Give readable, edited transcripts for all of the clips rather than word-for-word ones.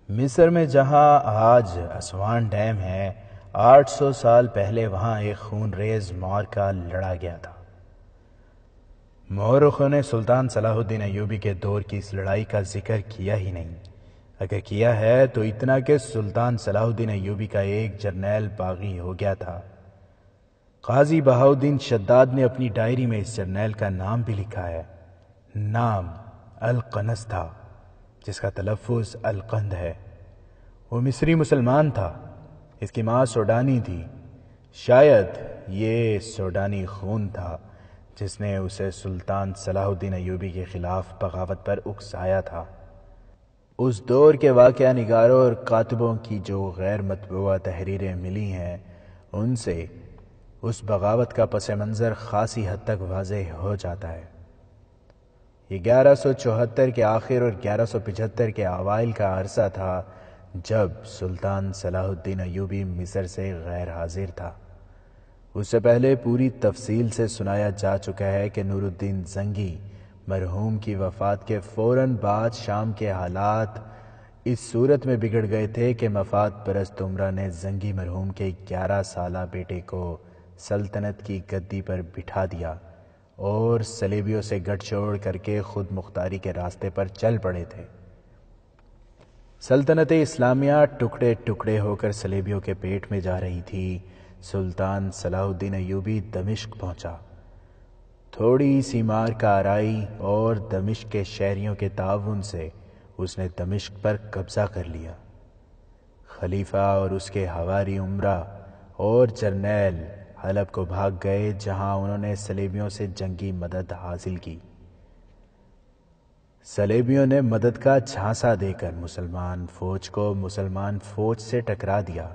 مصر میں جہاں آج اسوان ڈیم ہے، 800 سال پہلے وہاں ایک خون ریز معرکہ لڑا گیا تھا۔ مورخوں نے سلطان صلاح الدین ایوبی کے دور کی اس لڑائی کا ذکر کیا ہی نہیں، اگر کیا ہے تو اتنا کہ سلطان صلاح الدین ایوبی کا ایک جرنیل باغی ہو گیا تھا۔ قاضی بہاؤالدین شداد نے اپنی ڈائری میں اس جرنیل کا نام بھی لکھا ہے۔ نام القنص تھا، جس کا تلفظ القند ہے۔ وہ مصری مسلمان تھا، اس کی ماں سوڈانی تھی۔ شاید یہ سوڈانی خون تھا جس نے اسے سلطان صلاح الدین ایوبی کے خلاف بغاوت پر اکسایا تھا۔ اس دور کے واقعہ نگاروں اور کاتبوں کی جو غیر مطبوعہ تحریریں ملی ہیں، ان سے اس بغاوت کا پس منظر خاصی حد تک واضح ہو جاتا ہے۔ یہ 1174 کے آخر اور 1175 کے اوائل کا عرصہ تھا جب سلطان صلاح الدین ایوبی مصر سے غیر حاضر تھا۔ اس سے پہلے پوری تفصیل سے سنایا جا چکا ہے کہ نور الدین زنگی مرحوم کی وفات کے فوراً بعد شام کے حالات اس صورت میں بگڑ گئے تھے کہ مفاد پرست عمرہ نے زنگی مرحوم کے 11 سالہ بیٹے کو سلطنت کی گدی پر بٹھا دیا اور صلیبیوں سے گٹھ جوڑ کر کے خود مختاری کے راستے پر چل پڑے تھے۔ سلطنت اسلامیہ ٹکڑے ٹکڑے ہو کر صلیبیوں کے پیٹ میں جا رہی تھی۔ سلطان صلاح الدین ایوبی دمشق پہنچا۔ تھوڑی سی مار کا آرائی اور دمشق کے شہریوں کے تعاون سے اس نے دمشق پر قبضہ کر لیا۔ خلیفہ اور اس کے حواری عمرہ اور جرنیل حلب کو بھاگ گئے، جہاں انہوں نے صلیبیوں سے جنگی مدد حاصل کی۔ صلیبیوں نے مدد کا جھانسا دے کر مسلمان فوج کو مسلمان فوج سے ٹکرا دیا۔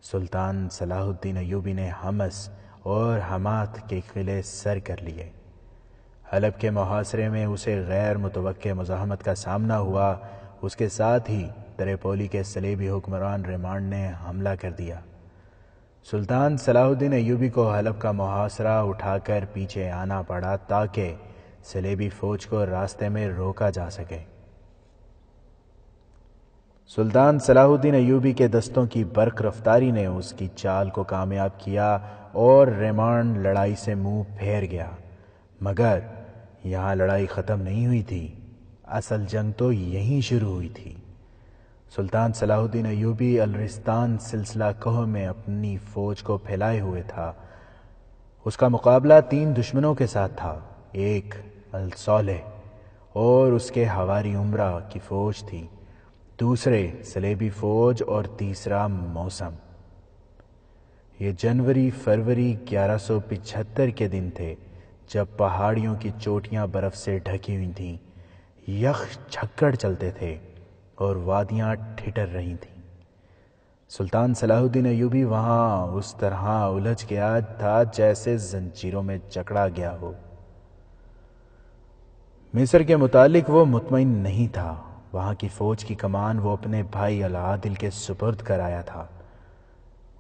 سلطان صلاح الدین ایوبی نے حمص اور حمات کے قلعے سر کر لیے۔ حلب کے محاصرے میں اسے غیر متوقع مزاحمت کا سامنا ہوا۔ اس کے ساتھ ہی تریپولی کے صلیبی حکمران ریمانڈ نے حملہ کر دیا۔ سلطان صلاح الدین ایوبی کو حلب کا محاصرہ اٹھا کر پیچھے آنا پڑا تاکہ صلیبی فوج کو راستے میں روکا جا سکے۔ سلطان صلاح الدین ایوبی کے دستوں کی برق رفتاری نے اس کی چال کو کامیاب کیا اور ریمانڈ لڑائی سے منہ پھیر گیا، مگر یہاں لڑائی ختم نہیں ہوئی تھی، اصل جنگ تو یہیں شروع ہوئی تھی۔ سلطان صلاح الدین ایوبی الرستان سلسلہ کوہ میں اپنی فوج کو پھیلائے ہوئے تھا۔ اس کا مقابلہ 3 دشمنوں کے ساتھ تھا، ایک الصالح اور اس کے حواری عمرہ کی فوج تھی، دوسرے صلیبی فوج اور تیسرا موسم۔ یہ جنوری فروری 1175 کے دن تھے جب پہاڑیوں کی چوٹیاں برف سے ڈھکی ہوئی تھیں، یخ جھکڑ چلتے تھے اور وادیاں ٹھٹر رہی تھیں۔ سلطان صلاح الدین ایوبی وہاں اس طرح الجھ گیا تھا جیسے زنجیروں میں جکڑا گیا ہو۔ مصر کے متعلق وہ مطمئن نہیں تھا۔ وہاں کی فوج کی کمان وہ اپنے بھائی العادل کے سپرد کر آیا تھا۔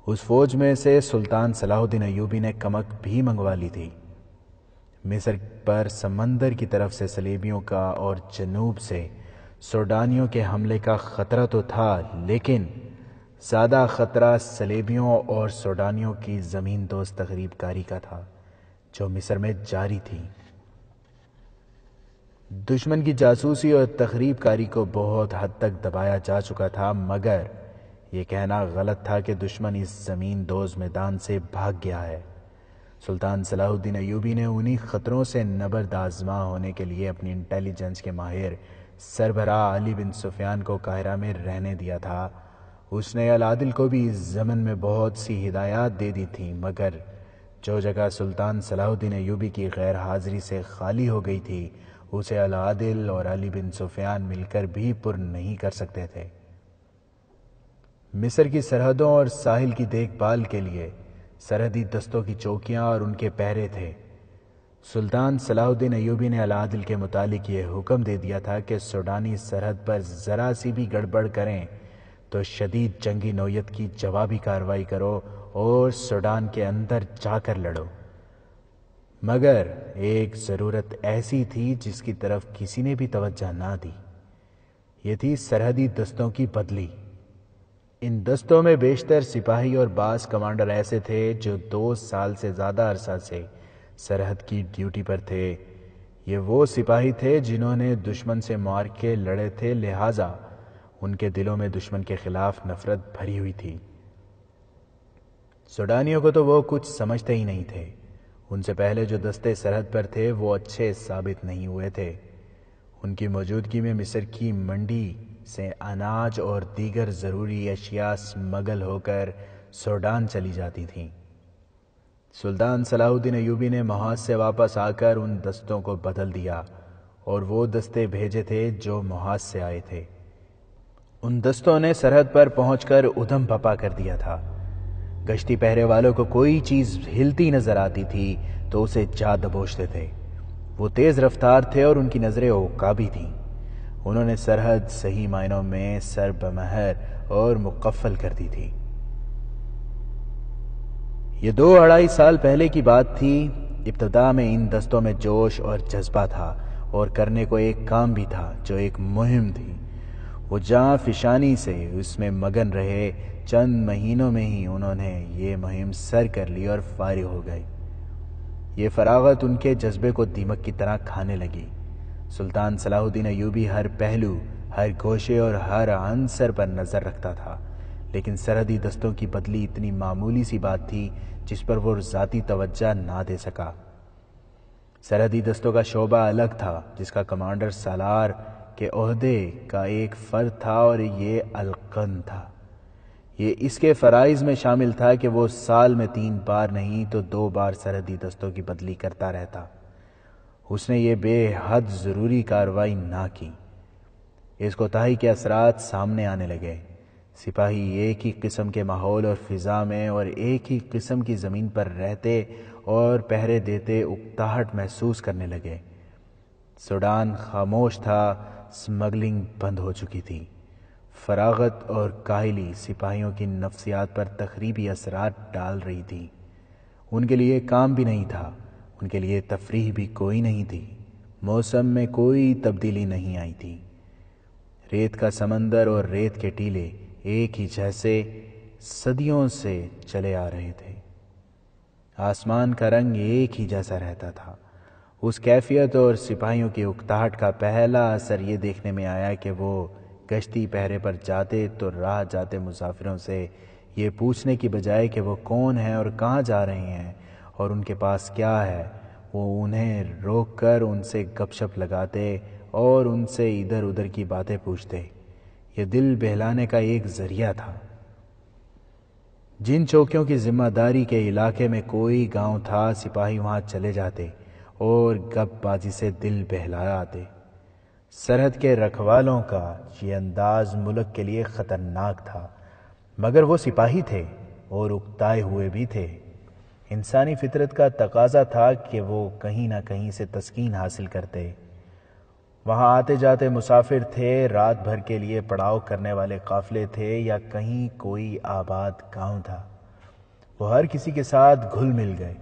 اس فوج میں سے سلطان صلاح الدین ایوبی نے کمک بھی منگوا لی تھی۔ مصر پر سمندر کی طرف سے صلیبیوں کا اور جنوب سے سوڈانیوں کے حملے کا خطرہ تو تھا، لیکن زیادہ خطرہ صلیبیوں اور سوڈانیوں کی زمین دوست تخریب کاری کا تھا جو مصر میں جاری تھی۔ دشمن کی جاسوسی اور تخریب کاری کو بہت حد تک دبایا جا چکا تھا، مگر یہ کہنا غلط تھا کہ دشمن اس زمین دوز میدان سے بھاگ گیا ہے۔ سلطان صلاح الدین ایوبی نے انہی خطروں سے نبرد آزما ہونے کے لیے اپنی انٹیلیجنس کے ماہر سربراہ علی بن سفیان کو قاہرہ میں رہنے دیا تھا۔ اس نے العادل کو بھی اس ضمن میں بہت سی ہدایات دے دی تھیں، مگر جو جگہ سلطان صلاح الدین ایوبی کی غیر حاضری سے خالی ہو گئی تھی، اسے العادل اور علی بن سفیان مل کر بھی پر نہیں کر سکتے تھے۔ مصر کی سرحدوں اور ساحل کی دیکھ بھال کے لیے سرحدی دستوں کی چوکیاں اور ان کے پہرے تھے۔ سلطان صلاح الدین ایوبی نے العادل کے متعلق یہ حکم دے دیا تھا کہ سوڈانی سرحد پر ذرا سی بھی گڑبڑ کریں تو شدید جنگی نوعیت کی جوابی کارروائی کرو اور سوڈان کے اندر جا کر لڑو۔ مگر ایک ضرورت ایسی تھی جس کی طرف کسی نے بھی توجہ نہ دی۔ یہ تھی سرحدی دستوں کی بدلی۔ ان دستوں میں بیشتر سپاہی اور بعض کمانڈر ایسے تھے جو 2 سال سے زیادہ عرصہ سے سرحد کی ڈیوٹی پر تھے۔ یہ وہ سپاہی تھے جنہوں نے دشمن سے معرکے لڑے تھے، لہٰذا ان کے دلوں میں دشمن کے خلاف نفرت بھری ہوئی تھی۔ سوڈانیوں کو تو وہ کچھ سمجھتے ہی نہیں تھے۔ ان سے پہلے جو دستے سرحد پر تھے وہ اچھے ثابت نہیں ہوئے تھے۔ ان کی موجودگی میں مصر کی منڈی سے اناج اور دیگر ضروری اشیاء اسمگل ہو کر سوڈان چلی جاتی تھیں۔ سلطان صلاح الدین ایوبی نے محاذ سے واپس آ کر ان دستوں کو بدل دیا اور وہ دستے بھیجے تھے جو محاذ سے آئے تھے۔ ان دستوں نے سرحد پر پہنچ کر ادھم بھپا کر دیا تھا۔ گشتی پہرے والوں کو کوئی چیز ہلتی نظر آتی تھی تو اسے جا دبوچتے تھے۔ وہ تیز رفتار تھے اور ان کی نظریں عقابی تھیں۔ انہوں نے سرحد صحیح معنوں میں سر بمہر اور مقفل کر دی تھی۔ یہ 2-2.5 سال پہلے کی بات تھی۔ ابتدا میں ان دستوں میں جوش اور جذبہ تھا اور کرنے کو ایک کام بھی تھا جو ایک مہم تھی۔ وہ جاں فشانی سے اس میں مگن رہے۔ چند مہینوں میں ہی انہوں نے یہ مہم سر کر لی اور فارغ ہو گئے۔ یہ فراغت ان کے جذبے کو دیمک کی طرح کھانے لگی۔ سلطان صلاح الدین ایوبی ہر پہلو، ہر گوشے اور ہر عنصر پر نظر رکھتا تھا، لیکن سرحدی دستوں کی بدلی اتنی معمولی سی بات تھی جس پر وہ ذاتی توجہ نہ دے سکا۔ سرحدی دستوں کا شعبہ الگ تھا جس کا کمانڈر سالار کے عہدے کا ایک فرد تھا اور یہ القن تھا۔ یہ اس کے فرائض میں شامل تھا کہ وہ سال میں 3 بار نہیں تو 2 بار سرحدی دستوں کی بدلی کرتا رہتا۔ اس نے یہ بے حد ضروری کارروائی نہ کی۔ اس کوتاہی کے اثرات سامنے آنے لگے۔ سپاہی ایک ہی قسم کے ماحول اور فضا میں اور ایک ہی قسم کی زمین پر رہتے اور پہرے دیتے اکتاہٹ محسوس کرنے لگے۔ سوڈان خاموش تھا، اسمگلنگ بند ہو چکی تھی۔ فراغت اور کاہلی سپاہیوں کی نفسیات پر تخریبی اثرات ڈال رہی تھی۔ ان کے لیے کام بھی نہیں تھا، ان کے لیے تفریح بھی کوئی نہیں تھی۔ موسم میں کوئی تبدیلی نہیں آئی تھی۔ ریت کا سمندر اور ریت کے ٹیلے ایک ہی جیسے صدیوں سے چلے آ رہے تھے۔ آسمان کا رنگ ایک ہی جیسا رہتا تھا۔ اس کیفیت اور سپاہیوں کی اکتاہٹ کا پہلا اثر یہ دیکھنے میں آیا کہ وہ گشتی پہرے پر جاتے تو راہ جاتے مسافروں سے یہ پوچھنے کی بجائے کہ وہ کون ہیں اور کہاں جا رہے ہیں اور ان کے پاس کیا ہے، وہ انہیں روک کر ان سے گپ شپ لگاتے اور ان سے ادھر ادھر کی باتیں پوچھتے۔ یہ دل بہلانے کا ایک ذریعہ تھا۔ جن چوکیوں کی ذمہ داری کے علاقے میں کوئی گاؤں تھا، سپاہی وہاں چلے جاتے اور گپ بازی سے دل بہلا آتے۔ سرحد کے رکھوالوں کا یہ انداز ملک کے لیے خطرناک تھا، مگر وہ سپاہی تھے اور اکتائے ہوئے بھی تھے۔ انسانی فطرت کا تقاضا تھا کہ وہ کہیں نہ کہیں سے تسکین حاصل کرتے۔ وہاں آتے جاتے مسافر تھے، رات بھر کے لیے پڑاؤ کرنے والے قافلے تھے یا کہیں کوئی آباد گاؤں تھا۔ وہ ہر کسی کے ساتھ گھل مل گئے۔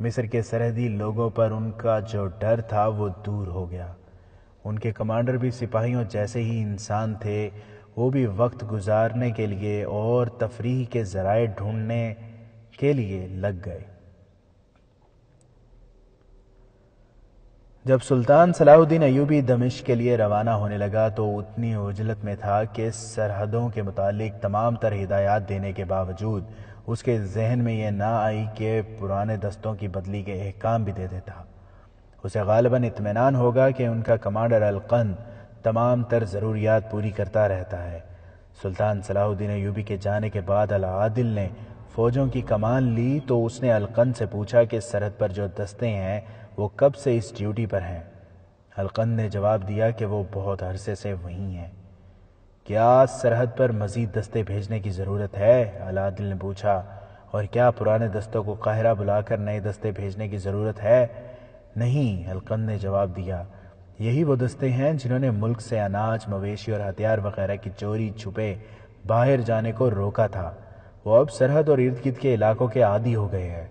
مصر کے سرحدی لوگوں پر ان کا جو ڈر تھا وہ دور ہو گیا۔ ان کے کمانڈر بھی سپاہیوں جیسے ہی انسان تھے، وہ بھی وقت گزارنے کے لیے اور تفریح کے ذرائع ڈھونڈنے کے لیے لگ گئے۔ جب سلطان صلاح الدین ایوبی دمشق کے لیے روانہ ہونے لگا تو اتنی عجلت میں تھا کہ سرحدوں کے متعلق تمام تر ہدایات دینے کے باوجود اس کے ذہن میں یہ نہ آئی کہ پرانے دستوں کی بدلی کے احکام بھی دے دیتا۔ اسے غالباً اطمینان ہوگا کہ ان کا کمانڈر القن تمام تر ضروریات پوری کرتا رہتا ہے۔ سلطان صلاح الدین ایوبی کے جانے کے بعد العادل نے فوجوں کی کمان لی تو اس نے القن سے پوچھا کہ سرحد پر جو دستے ہیں وہ کب سے اس ڈیوٹی پر ہیں؟ القن نے جواب دیا کہ وہ بہت عرصے سے وہیں ہیں۔ کیا سرحد پر مزید دستے بھیجنے کی ضرورت ہے؟ العادل نے پوچھا۔ اور کیا پرانے دستوں کو قاہرہ بلا کر نئے دستے بھیجنے کی ضرورت ہے؟ نہیں، القن نے جواب دیا۔ یہی وہ دستے ہیں جنہوں نے ملک سے اناج، مویشی اور ہتھیار وغیرہ کی چوری چھپے باہر جانے کو روکا تھا۔ وہ اب سرحد اور ارد گرد کے علاقوں کے عادی ہو گئے ہیں۔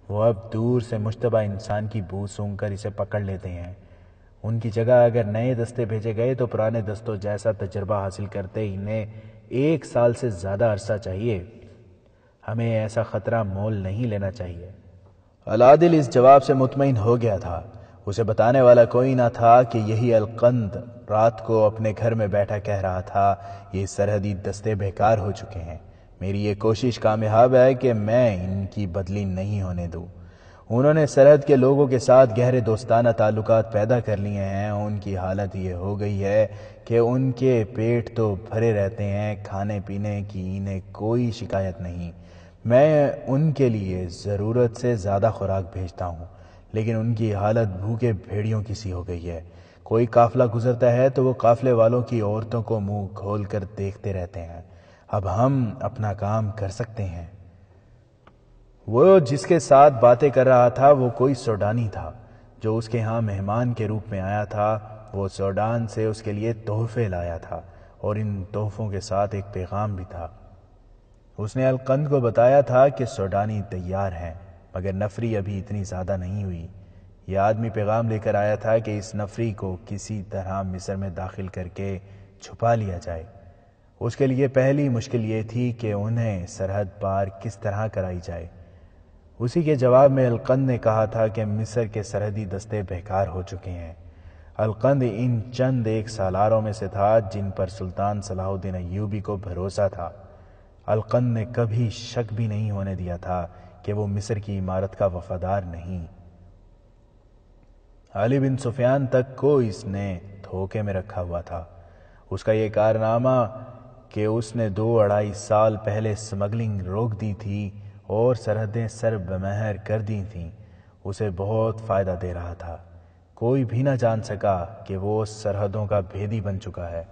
وہ اب دور سے مشتبہ انسان کی بو سونگھ کر اسے پکڑ لیتے ہیں۔ ان کی جگہ اگر نئے دستے بھیجے گئے تو پرانے دستوں جیسا تجربہ حاصل کرتے انہیں 1 سال سے زیادہ عرصہ چاہیے۔ ہمیں ایسا خطرہ مول نہیں لینا چاہیے۔ العادل اس جواب سے مطمئن ہو گیا تھا۔ اسے بتانے والا کوئی نہ تھا کہ یہی القند رات کو اپنے گھر میں بیٹھا کہہ رہا تھا، یہ سرحدی دستے بیکار ہو چکے ہیں، میری یہ کوشش کامیاب ہے کہ میں ان کی بدلی نہیں ہونے دوں۔ انہوں نے سرحد کے لوگوں کے ساتھ گہرے دوستانہ تعلقات پیدا کر لیے ہیں۔ ان کی حالت یہ ہو گئی ہے کہ ان کے پیٹ تو بھرے رہتے ہیں، کھانے پینے کی انہیں کوئی شکایت نہیں۔ میں ان کے لیے ضرورت سے زیادہ خوراک بھیجتا ہوں، لیکن ان کی حالت بھوکے بھیڑیوں کی سی ہو گئی ہے۔ کوئی قافلہ گزرتا ہے تو وہ قافلے والوں کی عورتوں کو منہ کھول کر دیکھتے رہتے ہیں۔ اب ہم اپنا کام کر سکتے ہیں۔ وہ جس کے ساتھ باتیں کر رہا تھا وہ کوئی سوڈانی تھا جو اس کے ہاں مہمان کے روپ میں آیا تھا۔ وہ سوڈان سے اس کے لیے تحفے لایا تھا اور ان تحفوں کے ساتھ ایک پیغام بھی تھا۔ اس نے القند کو بتایا تھا کہ سوڈانی تیار ہیں، مگر نفری ابھی اتنی زیادہ نہیں ہوئی۔ یہ آدمی پیغام لے کر آیا تھا کہ اس نفری کو کسی طرح مصر میں داخل کر کے چھپا لیا جائے۔ اس کے لیے پہلی مشکل یہ تھی کہ انہیں سرحد پار کس طرح کرائی جائے۔ اسی کے جواب میں القند نے کہا تھا کہ مصر کے سرحدی دستے بیکار ہو چکے ہیں۔ القند ان چند 1 سالاروں میں سے تھا جن پر سلطان صلاح الدین ایوبی کو بھروسہ تھا۔ القند نے کبھی شک بھی نہیں ہونے دیا تھا کہ وہ مصر کی عمارت کا وفادار نہیں۔ علی بن سفیان تک کو اس نے دھوکے میں رکھا ہوا تھا۔ اس کا یہ کارنامہ کہ اس نے 2-2.5 سال پہلے سمگلنگ روک دی تھی اور سرحدیں سر بمہر کر دی تھیں، اسے بہت فائدہ دے رہا تھا۔ کوئی بھی نہ جان سکا کہ وہ سرحدوں کا بھیدی بن چکا ہے۔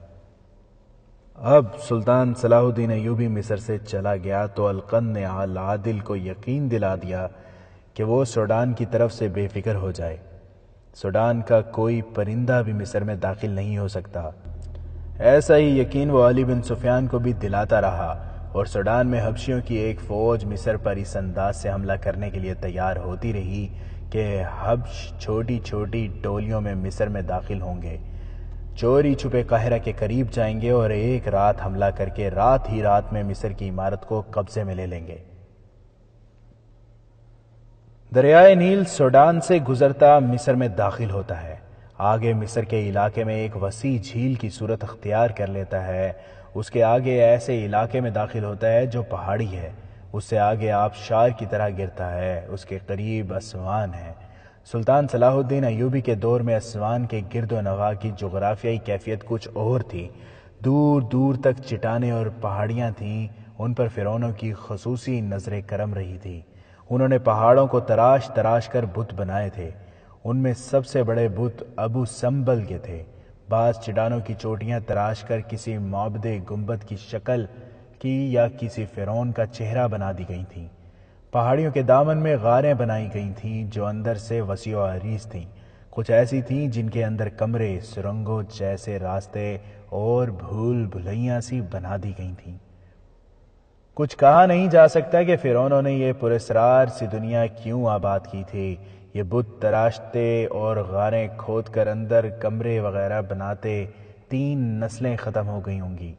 اب سلطان صلاح الدین ایوبی مصر سے چلا گیا تو القند نے العادل کو یقین دلا دیا کہ وہ سوڈان کی طرف سے بے فکر ہو جائے۔ سوڈان کا کوئی پرندہ بھی مصر میں داخل نہیں ہو سکتا۔ ایسا ہی یقین وہ علی بن سفیان کو بھی دلاتا رہا اور سوڈان میں حبشیوں کی ایک فوج مصر پر اس انداز سے حملہ کرنے کے لیے تیار ہوتی رہی کہ حبش چھوٹی چھوٹی ٹولیوں میں مصر میں داخل ہوں گے، چوری چھپے قاہرہ کے قریب جائیں گے اور ایک رات حملہ کر کے رات ہی رات میں مصر کی عمارت کو قبضے میں لے لیں گے۔ دریائے نیل سوڈان سے گزرتا مصر میں داخل ہوتا ہے، آگے مصر کے علاقے میں ایک وسیع جھیل کی صورت اختیار کر لیتا ہے، اس کے آگے ایسے علاقے میں داخل ہوتا ہے جو پہاڑی ہے، اس سے آگے آبشار کی طرح گرتا ہے، اس کے قریب اسوان ہے۔ سلطان صلاح الدین ایوبی کے دور میں اسوان کے گرد و نواح کی جغرافیائی کیفیت کچھ اور تھی۔ دور دور تک چٹانیں اور پہاڑیاں تھیں، ان پر فرعونوں کی خصوصی نظر کرم رہی تھی۔ انہوں نے پہاڑوں کو تراش تراش کر بت بنائے تھے۔ ان میں سب سے بڑے بت ابو سمبل کے تھے۔ بعض چٹانوں کی چوٹیاں تراش کر کسی معبد گنبد کی شکل کی یا کسی فرعون کا چہرہ بنا دی گئی تھیں۔ پہاڑیوں کے دامن میں غاریں بنائی گئی تھیں جو اندر سے وسیع و عریض تھیں۔ کچھ ایسی تھیں جن کے اندر کمرے، سرنگوں جیسے راستے اور بھول بھلیاں سی بنا دی گئی تھیں۔ کچھ کہا نہیں جا سکتا کہ فرعونوں نے یہ پراسرار سی دنیا کیوں آباد کی تھی۔ یہ بت تراشتے اور غاریں کھود کر اندر کمرے وغیرہ بناتے 3 نسلیں ختم ہو گئی ہوں گی۔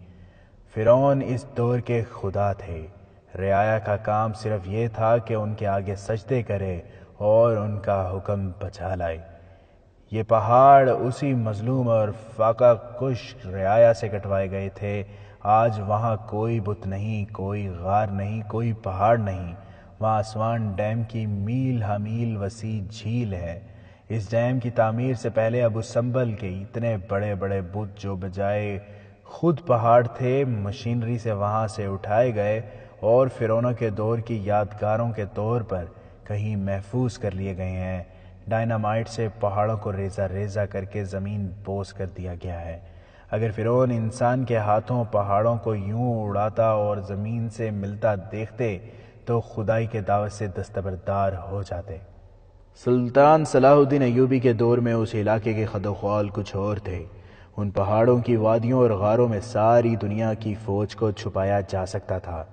فرعون اس دور کے خدا تھے۔ رعایا کا کام صرف یہ تھا کہ ان کے آگے سجدے کرے اور ان کا حکم بجا لائے۔ یہ پہاڑ اسی مظلوم اور فاقہ کش رعایا سے کٹوائے گئے تھے۔ آج وہاں کوئی بت نہیں، کوئی غار نہیں، کوئی پہاڑ نہیں۔ وہاں اسوان ڈیم کی میل ہا میل وسیع جھیل ہے۔ اس ڈیم کی تعمیر سے پہلے ابو سمبل کے اتنے بڑے بڑے بت جو بجائے خود پہاڑ تھے، مشینری سے وہاں سے اٹھائے گئے اور فرعونوں کے دور کی یادگاروں کے طور پر کہیں محفوظ کر لیے گئے ہیں۔ ڈائنامائٹ سے پہاڑوں کو ریزہ ریزہ کر کے زمین بوس کر دیا گیا ہے۔ اگر فرعون انسان کے ہاتھوں پہاڑوں کو یوں اڑاتا اور زمین سے ملتا دیکھتے تو خدائی کے دعوت سے دستبردار ہو جاتے۔ سلطان صلاح الدین ایوبی کے دور میں اس علاقے کے خد و خال کچھ اور تھے۔ ان پہاڑوں کی وادیوں اور غاروں میں ساری دنیا کی فوج کو چھپایا جا سکتا تھا۔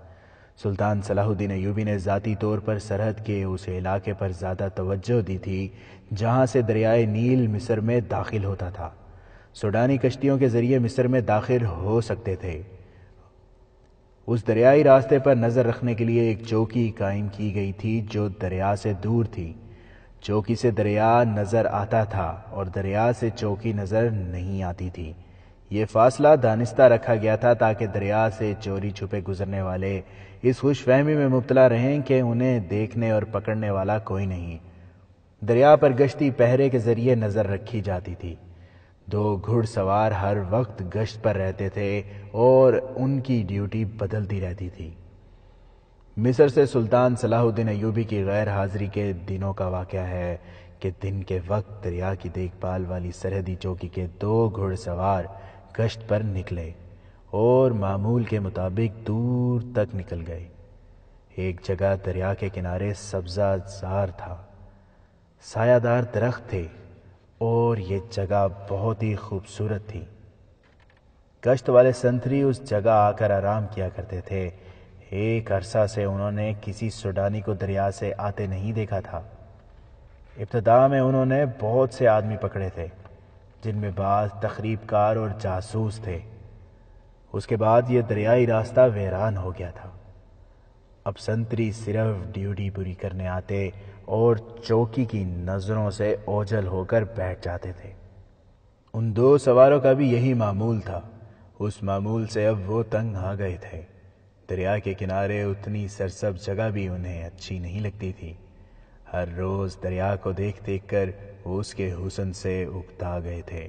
سلطان صلاح الدین ایوبی نے ذاتی طور پر سرحد کے اس علاقے پر زیادہ توجہ دی تھی جہاں سے دریائے نیل مصر میں داخل ہوتا تھا۔ سوڈانی کشتیوں کے ذریعے مصر میں داخل ہو سکتے تھے۔ اس دریائی راستے پر نظر رکھنے کے لیے ایک چوکی قائم کی گئی تھی جو دریا سے دور تھی۔ چوکی سے دریا نظر آتا تھا اور دریا سے چوکی نظر نہیں آتی تھی۔ یہ فاصلہ دانستہ رکھا گیا تھا تاکہ دریا سے چوری چھپے گزرنے والے اس خوش فہمی میں مبتلا رہیں کہ انہیں دیکھنے اور پکڑنے والا کوئی نہیں۔ دریا پر گشتی پہرے کے ذریعے نظر رکھی جاتی تھی۔ 2 گھڑ سوار ہر وقت گشت پر رہتے تھے اور ان کی ڈیوٹی بدلتی رہتی تھی۔ مصر سے سلطان صلاح الدین ایوبی کی غیر حاضری کے دنوں کا واقعہ ہے کہ دن کے وقت دریا کی دیکھ بھال والی سرحدی چوکی کے 2 گھڑ سوار گشت پر نکلے اور معمول کے مطابق دور تک نکل گئے۔ ایک جگہ دریا کے کنارے سبزہ زار تھا، سایہ دار درخت تھے اور یہ جگہ بہت ہی خوبصورت تھی۔ گشت والے سنتری اس جگہ آ کر آرام کیا کرتے تھے۔ ایک عرصہ سے انہوں نے کسی سوڈانی کو دریا سے آتے نہیں دیکھا تھا۔ ابتدا میں انہوں نے بہت سے آدمی پکڑے تھے جن میں بعض تخریب کار اور جاسوس تھے۔ اس کے بعد یہ دریائی راستہ ویران ہو گیا تھا۔ اب سنتری صرف ڈیوٹی پوری کرنے آتے اور چوکی کی نظروں سے اوجھل ہو کر بیٹھ جاتے تھے۔ ان 2 سواروں کا بھی یہی معمول تھا۔ اس معمول سے اب وہ تنگ آ گئے تھے۔ دریا کے کنارے اتنی سرسبز جگہ بھی انہیں اچھی نہیں لگتی تھی۔ ہر روز دریا کو دیکھ دیکھ کر وہ اس کے حسن سے اکتا گئے تھے۔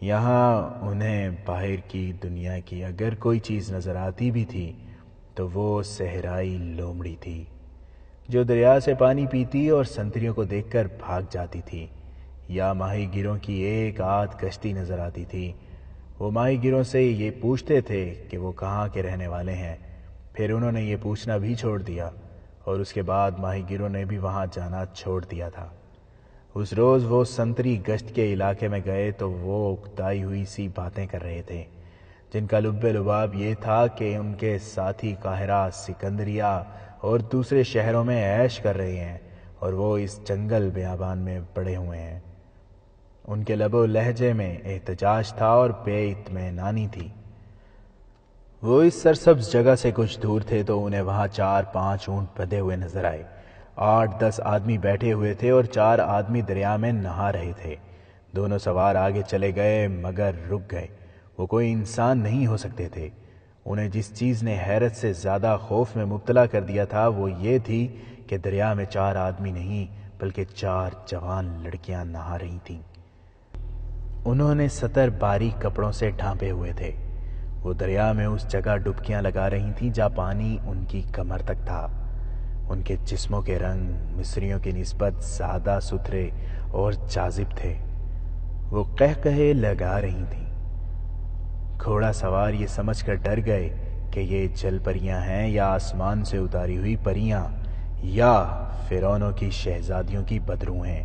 یہاں انہیں باہر کی دنیا کی اگر کوئی چیز نظر آتی بھی تھی تو وہ صحرائی لومڑی تھی جو دریا سے پانی پیتی اور سنتریوں کو دیکھ کر بھاگ جاتی تھی، یا ماہی گیروں کی ایک آدھ کشتی نظر آتی تھی۔ وہ ماہی گیروں سے یہ پوچھتے تھے کہ وہ کہاں کے رہنے والے ہیں، پھر انہوں نے یہ پوچھنا بھی چھوڑ دیا اور اس کے بعد ماہی گیروں نے بھی وہاں جانا چھوڑ دیا تھا۔ اس روز وہ سنتری گشت کے علاقے میں گئے تو وہ اکتائی ہوئی سی باتیں کر رہے تھے جن کا لب لباب یہ تھا کہ ان کے ساتھی قاہرہ، سکندریہ اور دوسرے شہروں میں عیش کر رہے ہیں اور وہ اس جنگل بیابان میں پڑے ہوئے ہیں۔ ان کے لب و لہجے میں احتجاج تھا اور بے اطمینانی تھی۔ وہ اس سرسبز جگہ سے کچھ دور تھے تو انہیں وہاں 4-5 اونٹ بندھے ہوئے نظر آئے۔ 8-10 آدمی بیٹھے ہوئے تھے اور 4 آدمی دریا میں نہا رہے تھے۔ دونوں سوار آگے چلے گئے مگر رک گئے۔ وہ کوئی انسان نہیں ہو سکتے تھے۔ انہیں جس چیز نے حیرت سے زیادہ خوف میں مبتلا کر دیا تھا وہ یہ تھی کہ دریا میں 4 آدمی نہیں بلکہ 4 جوان لڑکیاں نہا رہی تھیں۔ انہوں نے 70 باریک کپڑوں سے ڈھانپے ہوئے تھے۔ وہ دریا میں اس جگہ ڈبکیاں لگا رہی تھیں جہاں پانی ان کی کمر تک تھا۔ ان کے جسموں کے رنگ مصریوں کی نسبت زیادہ ستھرے اور جاذب تھے۔ وہ قہقہے لگا رہی تھیں۔ گھوڑا سوار یہ سمجھ کر ڈر گئے کہ یہ جل پریاں ہیں یا آسمان سے اتاری ہوئی پریاں یا فرعونوں کی شہزادیوں کی بدرو ہیں۔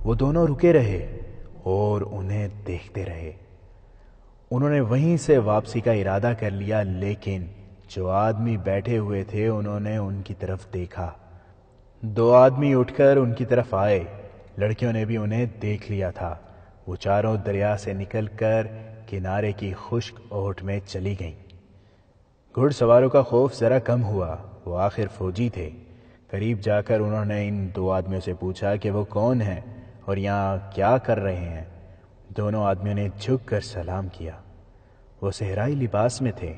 وہ دونوں رکے رہے اور انہیں دیکھتے رہے۔ انہوں نے وہیں سے واپسی کا ارادہ کر لیا، لیکن جو آدمی بیٹھے ہوئے تھے انہوں نے ان کی طرف دیکھا۔ 2 آدمی اٹھ کر ان کی طرف آئے۔ لڑکیوں نے بھی انہیں دیکھ لیا تھا۔ وہ چاروں دریا سے نکل کر کنارے کی خشک اوٹ میں چلی گئیں۔ گھڑ سواروں کا خوف ذرا کم ہوا۔ وہ آخر فوجی تھے۔ قریب جا کر انہوں نے ان 2 آدمیوں سے پوچھا کہ وہ کون ہیں اور یہاں کیا کر رہے ہیں۔ دونوں آدمیوں نے جھک کر سلام کیا۔ وہ صحرائی لباس میں تھے۔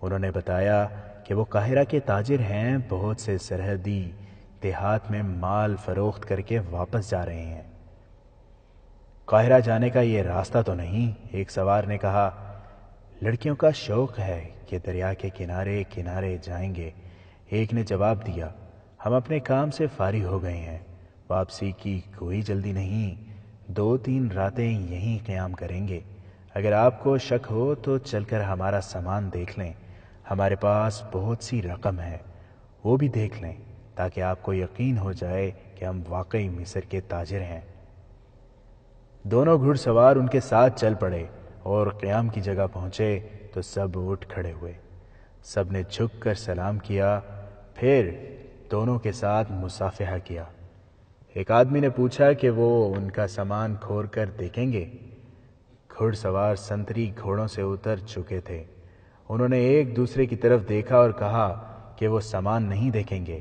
انہوں نے بتایا کہ وہ قاہرہ کے تاجر ہیں، بہت سے سرحدی دیہات میں مال فروخت کر کے واپس جا رہے ہیں۔ قاہرہ جانے کا یہ راستہ تو نہیں، ایک سوار نے کہا۔ لڑکیوں کا شوق ہے کہ دریا کے کنارے کنارے جائیں گے۔ ایک نے جواب دیا، ہم اپنے کام سے فارغ ہو گئے ہیں، واپسی کی کوئی جلدی نہیں، 2-3 راتیں یہیں قیام کریں گے۔ اگر آپ کو شک ہو تو چل کر ہمارا سامان دیکھ لیں، ہمارے پاس بہت سی رقم ہے، وہ بھی دیکھ لیں تاکہ آپ کو یقین ہو جائے کہ ہم واقعی مصر کے تاجر ہیں۔ دونوں گھڑ سوار ان کے ساتھ چل پڑے اور قیام کی جگہ پہنچے تو سب اٹھ کھڑے ہوئے۔ سب نے جھک کر سلام کیا، پھر دونوں کے ساتھ مصافحہ کیا۔ ایک آدمی نے پوچھا کہ وہ ان کا سامان کھول کر دیکھیں گے۔ گھڑ سوار سنتری گھوڑوں سے اتر چکے تھے۔ انہوں نے ایک دوسرے کی طرف دیکھا اور کہا کہ وہ سامان نہیں دیکھیں گے۔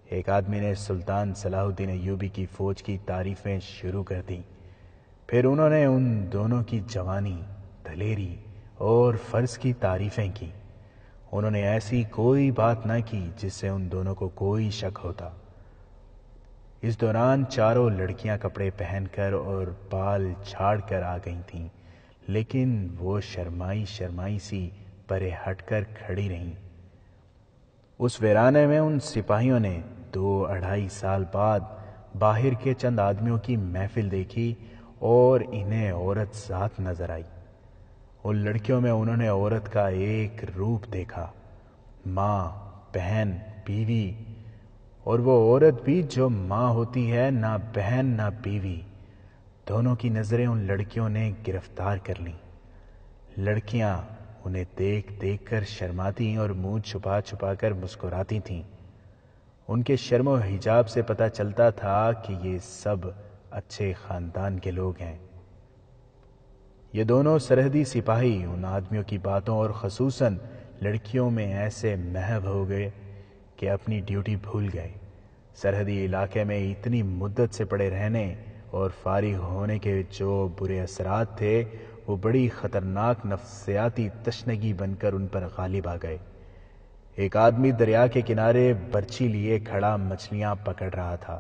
ایک آدمی نے سلطان صلاح الدین ایوبی کی فوج کی تعریفیں شروع کر دیں۔ پھر انہوں نے ان دونوں کی جوانی، دلیری اور فرض کی تعریفیں کی۔ انہوں نے ایسی کوئی بات نہ کی جس سے ان دونوں کو کوئی شک ہوتا۔ اس دوران چاروں لڑکیاں کپڑے پہن کر اور بال جھاڑ کر آ گئی تھیں، لیکن وہ شرمائی سی پرے ہٹ کر کھڑی رہیں۔ اس ویرانے میں ان سپاہیوں نے 2-2.5 سال بعد باہر کے چند آدمیوں کی محفل دیکھی اور انہیں عورت ذات نظر آئی۔ ان لڑکیوں میں انہوں نے عورت کا ایک روپ دیکھا، ماں، بہن، بیوی، اور وہ عورت بھی جو ماں ہوتی ہے، نہ بہن نہ بیوی۔ دونوں کی نظریں ان لڑکیوں نے گرفتار کر لیں۔ لڑکیاں انہیں دیکھ دیکھ کر شرماتی اور منہ چھپا چھپا کر مسکراتی تھیں۔ ان کے شرم و حجاب سے پتہ چلتا تھا کہ یہ سب اچھے خاندان کے لوگ ہیں۔ یہ دونوں سرحدی سپاہی ان آدمیوں کی باتوں اور خصوصاً لڑکیوں میں ایسے محو ہو گئے کہ اپنی ڈیوٹی بھول گئے۔ سرحدی علاقے میں اتنی مدت سے پڑے رہنے اور فارغ ہونے کے جو برے اثرات تھے، وہ بڑی خطرناک نفسیاتی تشنگی بن کر ان پر غالب آ گئے۔ ایک آدمی دریا کے کنارے برچی لیے کھڑا مچھلیاں پکڑ رہا تھا۔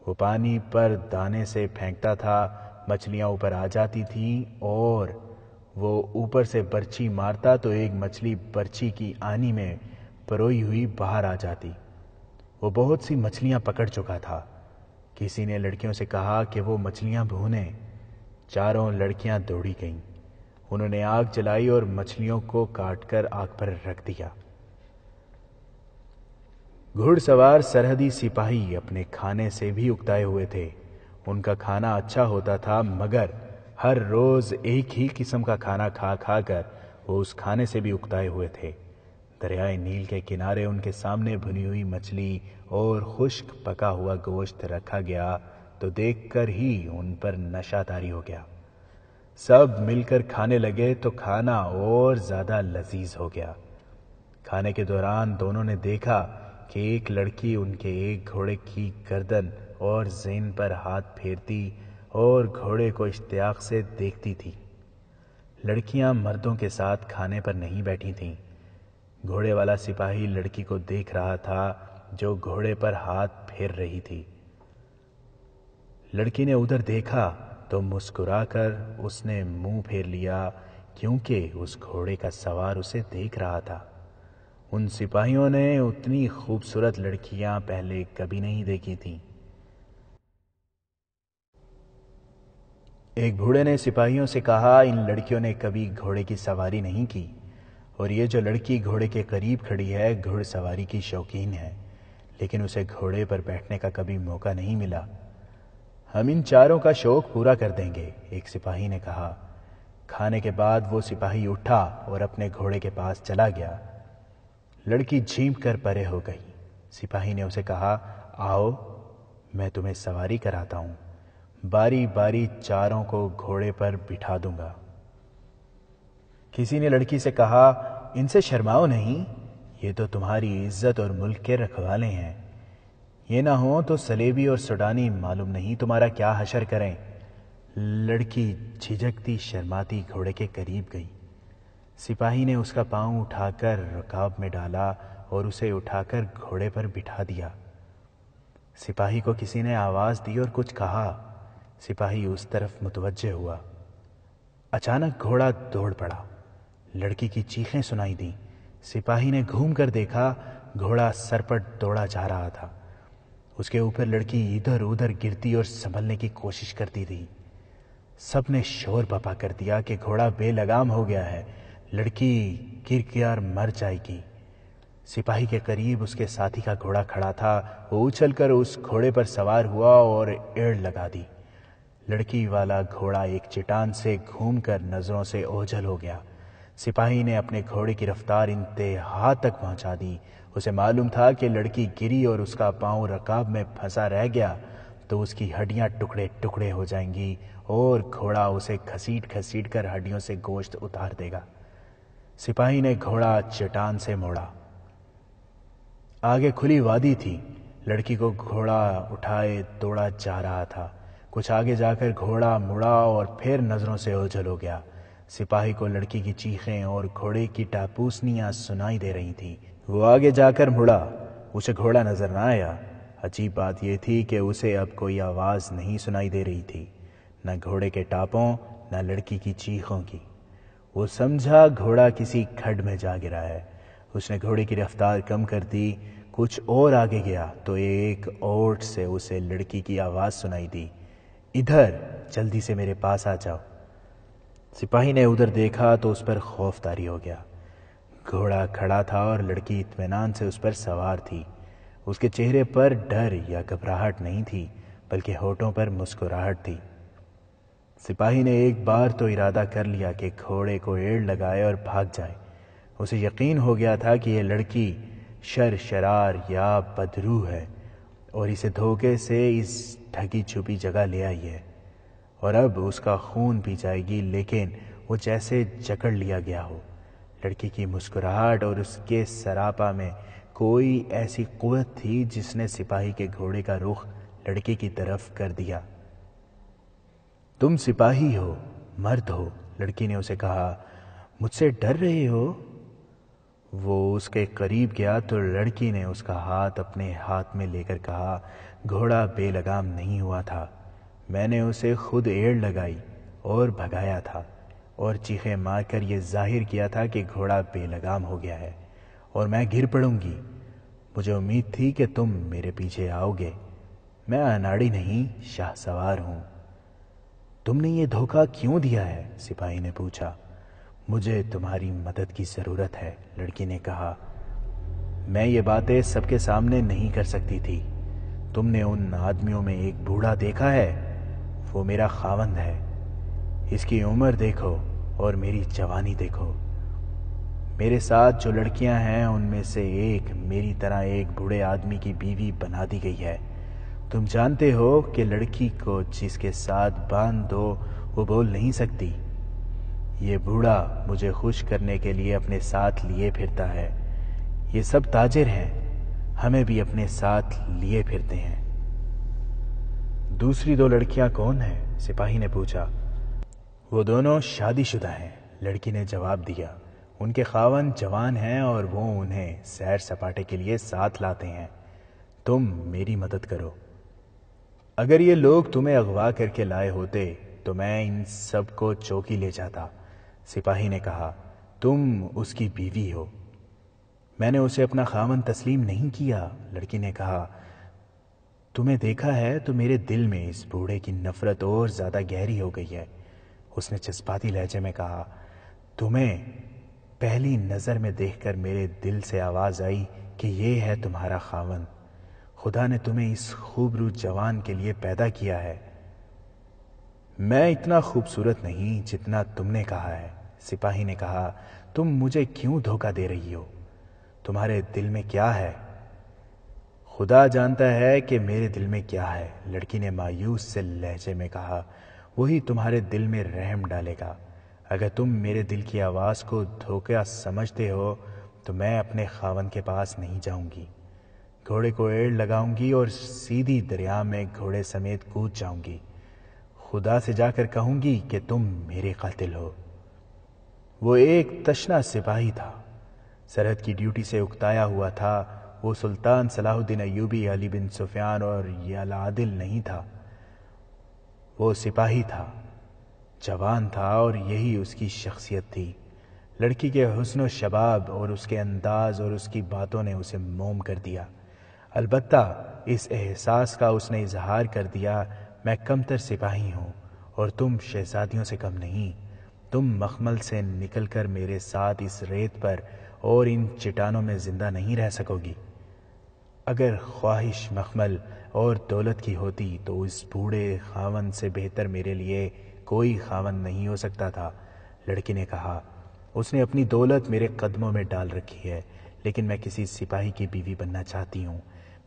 وہ پانی پر دانے سے پھینکتا تھا، مچھلیاں اوپر آ جاتی تھیں اور وہ اوپر سے برچی مارتا تو ایک مچھلی برچی کی آنی میں پروئی ہوئی باہر آ جاتی۔ وہ بہت سی مچھلیاں پکڑ چکا تھا۔ کسی نے لڑکیوں سے کہا کہ وہ مچھلیاں بھونیں۔ چاروں لڑکیاں دوڑی گئیں۔ انہوں نے آگ جلائی اور مچھلیوں کو کاٹ کر آگ پر رکھ دیا۔ گھڑ سوار سرحدی سپاہی اپنے کھانے سے بھی اکتائے ہوئے تھے۔ ان کا کھانا اچھا ہوتا تھا، مگر ہر روز ایک ہی قسم کا کھانا کھا کھا کر وہ اس کھانے سے بھی اکتائے ہوئے تھے۔ دریائے نیل کے کنارے ان کے سامنے بھنی ہوئی مچھلی اور خشک پکا ہوا گوشت رکھا گیا تو دیکھ کر ہی ان پر نشہ طاری ہو گیا۔ سب مل کر کھانے لگے تو کھانا اور زیادہ لذیذ ہو گیا۔ کھانے کے دوران دونوں نے دیکھا کہ ایک لڑکی ان کے ایک گھوڑے کی گردن اور زین پر ہاتھ پھیرتی اور گھوڑے کو اشتیاق سے دیکھتی تھی۔ لڑکیاں مردوں کے ساتھ کھانے پر نہیں بیٹھی تھیں۔ گھوڑے والا سپاہی لڑکی کو دیکھ رہا تھا جو گھوڑے پر ہاتھ پھیر رہی تھی۔ لڑکی نے ادھر دیکھا تو مسکرا کر اس نے منہ پھیر لیا، کیونکہ اس گھوڑے کا سوار اسے دیکھ رہا تھا۔ ان سپاہیوں نے اتنی خوبصورت لڑکیاں پہلے کبھی نہیں دیکھی تھیں۔ ایک بوڑھے نے سپاہیوں سے کہا، ان لڑکیوں نے کبھی گھوڑے کی سواری نہیں کی، اور یہ جو لڑکی گھوڑے کے قریب کھڑی ہے گھڑ سواری کی شوقین ہے، لیکن اسے گھوڑے پر بیٹھنے کا کبھی موقع نہیں ملا۔ ہم ان چاروں کا شوق پورا کر دیں گے، ایک سپاہی نے کہا۔ کھانے کے بعد وہ سپاہی اٹھا اور اپنے گھوڑے کے پاس چلا گیا۔ لڑکی جھینپ کر پرے ہو گئی۔ سپاہی نے اسے کہا، آؤ میں تمہیں سواری کراتا ہوں، باری باری چاروں کو گھوڑے پر بٹھا دوں گا۔ کسی نے لڑکی سے کہا، ان سے شرماؤ نہیں، یہ تو تمہاری عزت اور ملک کے رکھوالے ہیں، یہ نہ ہوں تو سلیبی اور سوڈانی معلوم نہیں تمہارا کیا حشر کریں۔ لڑکی جھجکتی شرماتی گھوڑے کے قریب گئی۔ سپاہی نے اس کا پاؤں اٹھا کر رکاب میں ڈالا اور اسے اٹھا کر گھوڑے پر بٹھا دیا۔ سپاہی کو کسی نے آواز دی اور کچھ کہا۔ سپاہی اس طرف متوجہ ہوا۔ اچانک گھوڑا دوڑ پڑا۔ لڑکی کی چیخیں سنائی دیں۔ سپاہی نے گھوم کر دیکھا، گھوڑا سرپٹ دوڑا جا رہا تھا۔ اس کے اوپر لڑکی ادھر ادھر گرتی اور سنبھلنے کی کوشش کرتی تھی۔ سب نے شور بپا کر دیا کہ گھوڑا بے لگام ہو گیا ہے، لڑکی گر کر مر جائے گی۔ سپاہی کے قریب اس کے ساتھی کا گھوڑا کھڑا تھا۔ وہ اچھل کر اس گھوڑے پر سوار ہوا اور ایڑ لگا دی۔ لڑکی والا گھوڑا ایک چٹان سے گھوم کر نظروں سے اوجھل ہو گیا۔ سپاہی نے اپنے گھوڑے کی رفتار انتہا تک پہنچا دی۔ اسے معلوم تھا کہ لڑکی گری اور اس کا پاؤں رکاب میں پھنسا رہ گیا تو اس کی ہڈیاں ٹکڑے ٹکڑے ہو جائیں گی اور گھوڑا اسے گھسیٹ گھسیٹ کر ہڈیوں سے گوشت اتار دے گا۔ سپاہی نے گھوڑا چٹان سے موڑا۔ آگے کھلی وادی تھی۔ لڑکی کو گھوڑا اٹھائے دوڑا جا رہا تھا۔ کچھ آگے جا کر گھوڑا مڑا اور پھر نظروں سے اوجھل ہو گیا۔ سپاہی کو لڑکی کی چیخیں اور گھوڑے کی ٹاپوسنیاں سنائی دے رہی تھیں۔ وہ آگے جا کر مڑا، اسے گھوڑا نظر نہ آیا۔ عجیب بات یہ تھی کہ اسے اب کوئی آواز نہیں سنائی دے رہی تھی، نہ گھوڑے کے ٹاپوں نہ لڑکی کی چیخوں کی۔ وہ سمجھا گھوڑا کسی کھڈ میں جا گرا ہے۔ اس نے گھوڑے کی رفتار کم کر دی۔ کچھ اور آگے گیا تو ایک اوٹ سے اسے لڑکی کی آواز سنائی دی، ادھر جلدی سے میرے پاس آ جاؤ۔ سپاہی نے ادھر دیکھا تو اس پر خوف طاری ہو گیا۔ گھوڑا کھڑا تھا اور لڑکی اطمینان سے اس پر سوار تھی۔ اس کے چہرے پر ڈر یا گھبراہٹ نہیں تھی، بلکہ ہونٹوں پر مسکراہٹ تھی۔ سپاہی نے ایک بار تو ارادہ کر لیا کہ گھوڑے کو ایڑ لگائے اور بھاگ جائے۔ اسے یقین ہو گیا تھا کہ یہ لڑکی شر شرار یا بدروح ہے اور اسے دھوکے سے اس ڈھکی چھپی جگہ لے آئی ہے اور اب اس کا خون پی جائے گی، لیکن وہ جیسے جکڑ لیا گیا ہو۔ لڑکی کی مسکراہٹ اور اس کے سراپا میں کوئی ایسی قوت تھی جس نے سپاہی کے گھوڑے کا رخ لڑکی کی طرف کر دیا۔ تم سپاہی ہو، مرد ہو، لڑکی نے اسے کہا، مجھ سے ڈر رہے ہو؟ وہ اس کے قریب گیا تو لڑکی نے اس کا ہاتھ اپنے ہاتھ میں لے کر کہا، گھوڑا بے لگام نہیں ہوا تھا، میں نے اسے خود ایڑ لگائی اور بھگایا تھا اور چیخیں مار کر یہ ظاہر کیا تھا کہ گھوڑا بے لگام ہو گیا ہے اور میں گر پڑوں گی۔ مجھے امید تھی کہ تم میرے پیچھے آؤ گے۔ میں اناڑی نہیں، شاہ سوار ہوں۔ تم نے یہ دھوکہ کیوں دیا ہے؟ سپاہی نے پوچھا۔ مجھے تمہاری مدد کی ضرورت ہے، لڑکی نے کہا۔ میں یہ باتیں سب کے سامنے نہیں کر سکتی تھی۔ تم نے ان آدمیوں میں ایک بوڑھا دیکھا ہے؟ وہ میرا خاوند ہے۔ اس کی عمر دیکھو اور میری جوانی دیکھو۔ میرے ساتھ جو لڑکیاں ہیں ان میں سے ایک میری طرح ایک بوڑھے آدمی کی بیوی بنا دی گئی ہے۔ تم جانتے ہو کہ لڑکی کو جس کے ساتھ باندھ دو وہ بول نہیں سکتی۔ یہ بوڑھا مجھے خوش کرنے کے لیے اپنے ساتھ لیے پھرتا ہے۔ یہ سب تاجر ہیں، ہمیں بھی اپنے ساتھ لیے پھرتے ہیں۔ دوسری دو لڑکیاں کون ہیں؟ سپاہی نے پوچھا۔ وہ دونوں شادی شدہ ہیں، لڑکی نے جواب دیا۔ ان کے خاوند جوان ہیں اور وہ انہیں سیر سپاٹے کے لیے ساتھ لاتے ہیں۔ تم میری مدد کرو۔ اگر یہ لوگ تمہیں اغوا کر کے لائے ہوتے تو میں ان سب کو چوکی لے جاتا، سپاہی نے کہا۔ تم اس کی بیوی ہو۔ میں نے اسے اپنا خاوند تسلیم نہیں کیا، لڑکی نے کہا۔ تمہیں دیکھا ہے تو میرے دل میں اس بوڑھے کی نفرت اور زیادہ گہری ہو گئی ہے، اس نے جذباتی لہجے میں کہا۔ تمہیں پہلی نظر میں دیکھ کر میرے دل سے آواز آئی کہ یہ ہے تمہارا خاوند۔ خدا نے تمہیں اس خوبرو جوان کے لیے پیدا کیا ہے۔ میں اتنا خوبصورت نہیں جتنا تم نے کہا ہے، سپاہی نے کہا۔ تم مجھے کیوں دھوکہ دے رہی ہو؟ تمہارے دل میں کیا ہے؟ خدا جانتا ہے کہ میرے دل میں کیا ہے، لڑکی نے مایوس سے لہجے میں کہا۔ وہی تمہارے دل میں رحم ڈالے گا۔ اگر تم میرے دل کی آواز کو دھوکہ سمجھتے ہو تو میں اپنے خاوند کے پاس نہیں جاؤں گی۔ گھوڑے کو ایڑ لگاؤں گی اور سیدھی دریا میں گھوڑے سمیت کود جاؤں گی۔ خدا سے جا کر کہوں گی کہ تم میرے قاتل ہو۔ وہ ایک تشنا سپاہی تھا، سرحد کی ڈیوٹی سے اکتایا ہوا تھا۔ وہ سلطان صلاح الدین ایوبی، علی بن سفیان اور العادل نہیں تھا۔ وہ سپاہی تھا، جوان تھا اور یہی اس کی شخصیت تھی۔ لڑکی کے حسن و شباب اور اس کے انداز اور اس کی باتوں نے اسے موم کر دیا۔ البتہ اس احساس کا اس نے اظہار کر دیا، میں کم تر سپاہی ہوں اور تم شہزادیوں سے کم نہیں۔ تم مخمل سے نکل کر میرے ساتھ اس ریت پر اور ان چٹانوں میں زندہ نہیں رہ سکو گی۔ اگر خواہش مخمل اور دولت کی ہوتی تو اس بوڑھے خاوند سے بہتر میرے لیے کوئی خاوند نہیں ہو سکتا تھا، لڑکی نے کہا۔ اس نے اپنی دولت میرے قدموں میں ڈال رکھی ہے، لیکن میں کسی سپاہی کی بیوی بننا چاہتی ہوں۔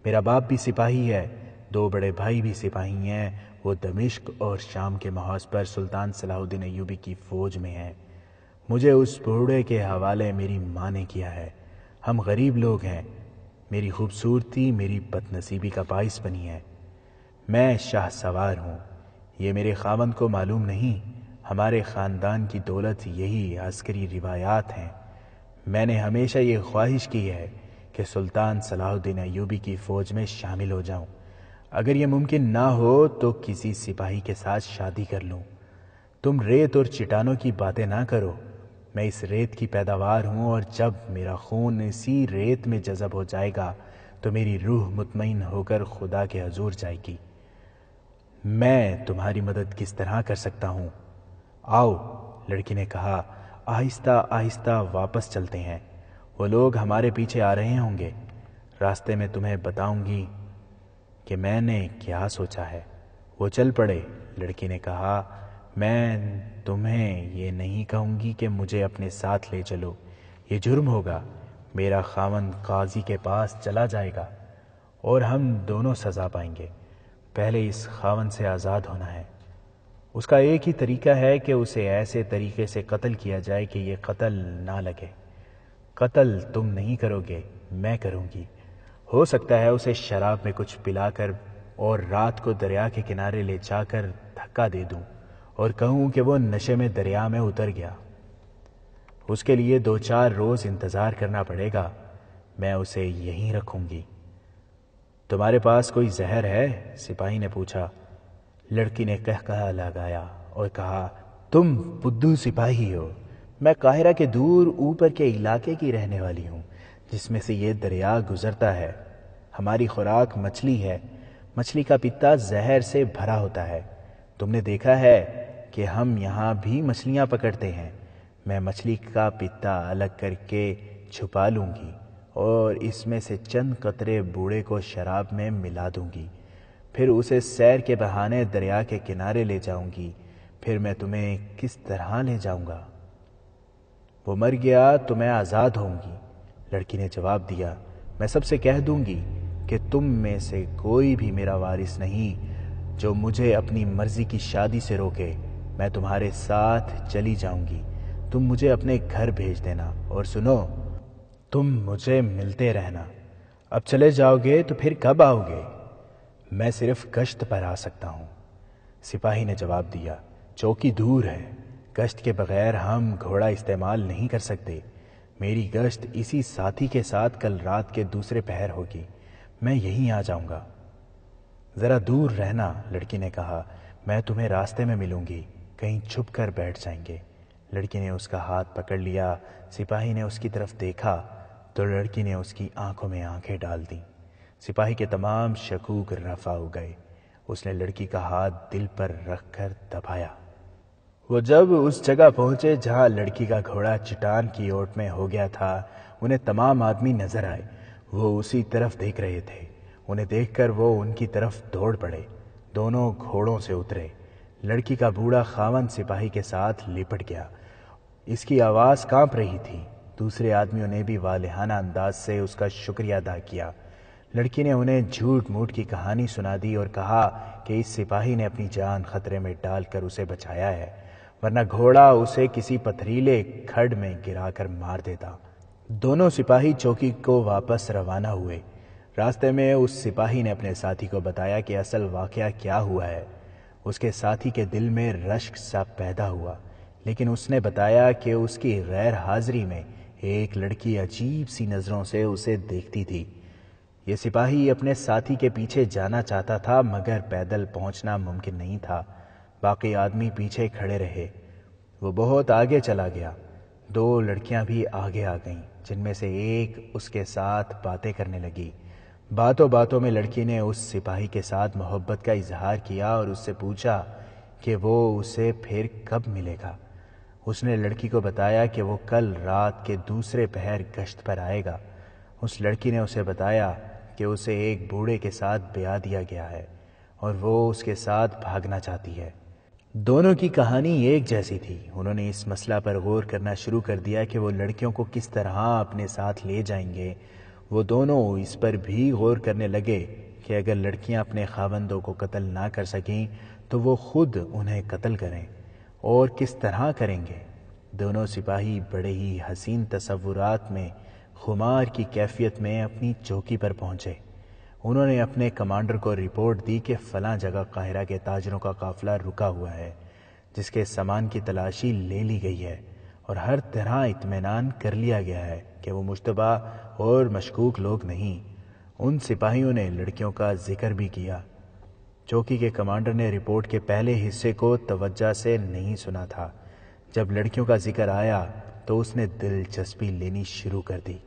میرا باپ بھی سپاہی ہے، 2 بڑے بھائی بھی سپاہی ہیں، وہ دمشق اور شام کے محاذ پر سلطان صلاح الدین ایوبی کی فوج میں ہیں۔ مجھے اس بوڑھے کے حوالے میری ماں نے کیا ہے۔ ہم غریب لوگ ہیں، میری خوبصورتی میری بد نصیبی کا باعث بنی ہے۔ میں شاہ سوار ہوں، یہ میرے خاوند کو معلوم نہیں۔ ہمارے خاندان کی دولت یہی عسکری روایات ہیں۔ میں نے ہمیشہ یہ خواہش کی ہے کہ سلطان صلاح الدین ایوبی کی فوج میں شامل ہو جاؤں۔ اگر یہ ممکن نہ ہو تو کسی سپاہی کے ساتھ شادی کر لوں۔ تم ریت اور چٹانوں کی باتیں نہ کرو، میں اس ریت کی پیداوار ہوں، اور جب میرا خون اسی ریت میں جذب ہو جائے گا تو میری روح مطمئن ہو کر خدا کے حضور جائے گی۔ میں تمہاری مدد کس طرح کر سکتا ہوں؟ آؤ، لڑکی نے کہا، آہستہ آہستہ واپس چلتے ہیں، وہ لوگ ہمارے پیچھے آ رہے ہوں گے۔ راستے میں تمہیں بتاؤں گی کہ میں نے کیا سوچا ہے۔ وہ چل پڑے۔ لڑکی نے کہا، میں تمہیں یہ نہیں کہوں گی کہ مجھے اپنے ساتھ لے چلو، یہ جرم ہوگا۔ میرا خاوند قاضی کے پاس چلا جائے گا اور ہم دونوں سزا پائیں گے۔ پہلے اس خاوند سے آزاد ہونا ہے۔ اس کا ایک ہی طریقہ ہے کہ اسے ایسے طریقے سے قتل کیا جائے کہ یہ قتل نہ لگے۔ قتل تم نہیں کرو گے، میں کروں گی۔ ہو سکتا ہے اسے شراب میں کچھ پلا کر اور رات کو دریا کے کنارے لے جا کر دھکا دے دوں اور کہوں کہ وہ نشے میں دریا میں اتر گیا۔ اس کے لیے 2-4 روز انتظار کرنا پڑے گا۔ میں اسے یہیں رکھوں گی۔ تمہارے پاس کوئی زہر ہے؟ سپاہی نے پوچھا۔ لڑکی نے قہقہہ لگایا اور کہا، تم بدھو سپاہی ہو۔ میں قاہرہ کے دور اوپر کے علاقے کی رہنے والی ہوں جس میں سے یہ دریا گزرتا ہے۔ ہماری خوراک مچھلی ہے۔ مچھلی کا پتا زہر سے بھرا ہوتا ہے۔ تم نے دیکھا ہے کہ ہم یہاں بھی مچھلیاں پکڑتے ہیں۔ میں مچھلی کا پتا الگ کر کے چھپا لوں گی اور اس میں سے چند قطرے بوڑھے کو شراب میں ملا دوں گی، پھر اسے سیر کے بہانے دریا کے کنارے لے جاؤں گی۔ پھر میں تمہیں کس طرح لے جاؤں گا؟ وہ مر گیا تو میں آزاد ہوں گی۔ لڑکی نے جواب دیا، میں سب سے کہہ دوں گی کہ تم میں سے کوئی بھی میرا وارث نہیں جو مجھے اپنی مرضی کی شادی سے روکے۔ میں تمہارے ساتھ چلی جاؤں گی، تم مجھے اپنے گھر بھیج دینا، اور سنو، تم مجھے ملتے رہنا۔ اب چلے جاؤ گے تو پھر کب آؤ گے؟ میں صرف گشت پر آ سکتا ہوں۔ سپاہی نے جواب دیا، چوکی دور ہے، گشت کے بغیر ہم گھوڑا استعمال نہیں کر سکتے۔ میری گشت اسی ساتھی کے ساتھ کل رات کے دوسرے پہر ہوگی، میں یہیں آ جاؤں گا۔ ذرا دور رہنا، لڑکی نے کہا، میں تمہیں راستے میں ملوں گی، کہیں چھپ کر بیٹھ جائیں گے۔ لڑکی نے اس کا ہاتھ پکڑ لیا۔ سپاہی نے اس کی طرف دیکھا تو لڑکی نے اس کی آنکھوں میں آنکھیں ڈال دیں۔ سپاہی کے تمام شکوک رفع ہو گئے۔ اس نے لڑکی کا ہاتھ دل پر رکھ کر دبایا۔ وہ جب اس جگہ پہنچے جہاں لڑکی کا گھوڑا چٹان کی اوٹ میں ہو گیا تھا، انہیں تمام آدمی نظر آئے۔ وہ اسی طرف دیکھ رہے تھے۔ انہیں دیکھ کر وہ ان کی طرف دوڑ پڑے۔ دونوں گھوڑوں سے اترے۔ لڑکی کا بوڑھا خاوند سپاہی کے ساتھ لپٹ گیا۔ اس کی آواز کانپ رہی تھی۔ دوسرے آدمیوں نے بھی والہانہ انداز سے اس کا شکریہ ادا کیا۔ لڑکی نے انہیں جھوٹ موٹ کی کہانی سنا دی اور کہا کہ اس سپاہی نے اپنی جان خطرے میں ڈال کر اسے بچایا ہے، ورنہ گھوڑا اسے کسی پتھریلے کھڈ میں گرا کر مار دیتا۔ دونوں سپاہی چوکی کو واپس روانہ ہوئے۔ راستے میں اس سپاہی نے اپنے ساتھی کو بتایا کہ اصل واقعہ کیا ہوا ہے۔ اس کے ساتھی کے دل میں رشک سا پیدا ہوا، لیکن اس نے بتایا کہ اس کی غیر حاضری میں ایک لڑکی عجیب سی نظروں سے اسے دیکھتی تھی۔ یہ سپاہی اپنے ساتھی کے پیچھے جانا چاہتا تھا مگر پیدل پہنچنا ممکن نہیں تھا۔ باقی آدمی پیچھے کھڑے رہے۔ وہ بہت آگے چلا گیا۔ 2 لڑکیاں بھی آگے آ گئیں، جن میں سے ایک اس کے ساتھ باتیں کرنے لگی۔ باتوں باتوں میں لڑکی نے اس سپاہی کے ساتھ محبت کا اظہار کیا اور اس سے پوچھا کہ وہ اسے پھر کب ملے گا۔ اس نے لڑکی کو بتایا کہ وہ کل رات کے دوسرے پہر گشت پر آئے گا۔ اس لڑکی نے اسے بتایا کہ اسے ایک بوڑھے کے ساتھ بیاہ دیا گیا ہے اور وہ اس کے ساتھ بھاگنا چاہتی ہے۔ دونوں کی کہانی ایک جیسی تھی۔ انہوں نے اس مسئلہ پر غور کرنا شروع کر دیا کہ وہ لڑکیوں کو کس طرح اپنے ساتھ لے جائیں گے۔ وہ دونوں اس پر بھی غور کرنے لگے کہ اگر لڑکیاں اپنے خاوندوں کو قتل نہ کر سکیں تو وہ خود انہیں قتل کریں، اور کس طرح کریں گے۔ دونوں سپاہی بڑے ہی حسین تصورات میں خمار کی کیفیت میں اپنی چوکی پر پہنچے۔ انہوں نے اپنے کمانڈر کو رپورٹ دی کہ فلاں جگہ قاہرہ کے تاجروں کا قافلہ رکا ہوا ہے، جس کے سامان کی تلاشی لے لی گئی ہے اور ہر طرح اطمینان کر لیا گیا ہے کہ وہ مشتبہ اور مشکوک لوگ نہیں۔ ان سپاہیوں نے لڑکیوں کا ذکر بھی کیا۔ چوکی کے کمانڈر نے رپورٹ کے پہلے حصے کو توجہ سے نہیں سنا تھا۔ جب لڑکیوں کا ذکر آیا تو اس نے دلچسپی لینی شروع کر دی۔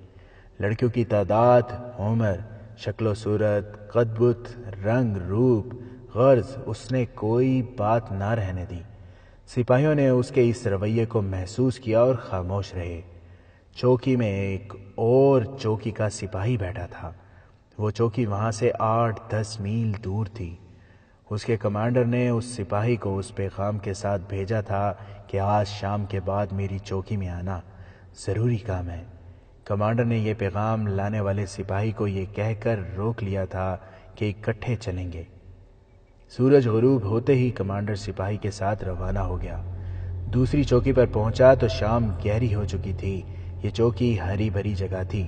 لڑکیوں کی تعداد، عمر، شکل و صورت، قد بت، رنگ روپ، غرض، اس نے کوئی بات نہ رہنے دی۔ سپاہیوں نے اس کے اس رویے کو محسوس کیا اور خاموش رہے۔ چوکی میں ایک اور چوکی کا سپاہی بیٹھا تھا۔ وہ چوکی وہاں سے 8-10 میل دور تھی۔ اس کے کمانڈر نے اس سپاہی کو اس پیغام کے ساتھ بھیجا تھا کہ آج شام کے بعد میری چوکی میں آنا، ضروری کام ہے۔ کمانڈر نے یہ پیغام لانے والے سپاہی کو یہ کہہ کر روک لیا تھا کہ اکٹھے چلیں گے۔ سورج غروب ہوتے ہی کمانڈر سپاہی کے ساتھ روانہ ہو گیا۔ دوسری چوکی پر پہنچا تو شام گہری ہو چکی تھی۔ یہ چوکی ہری بھری جگہ تھی۔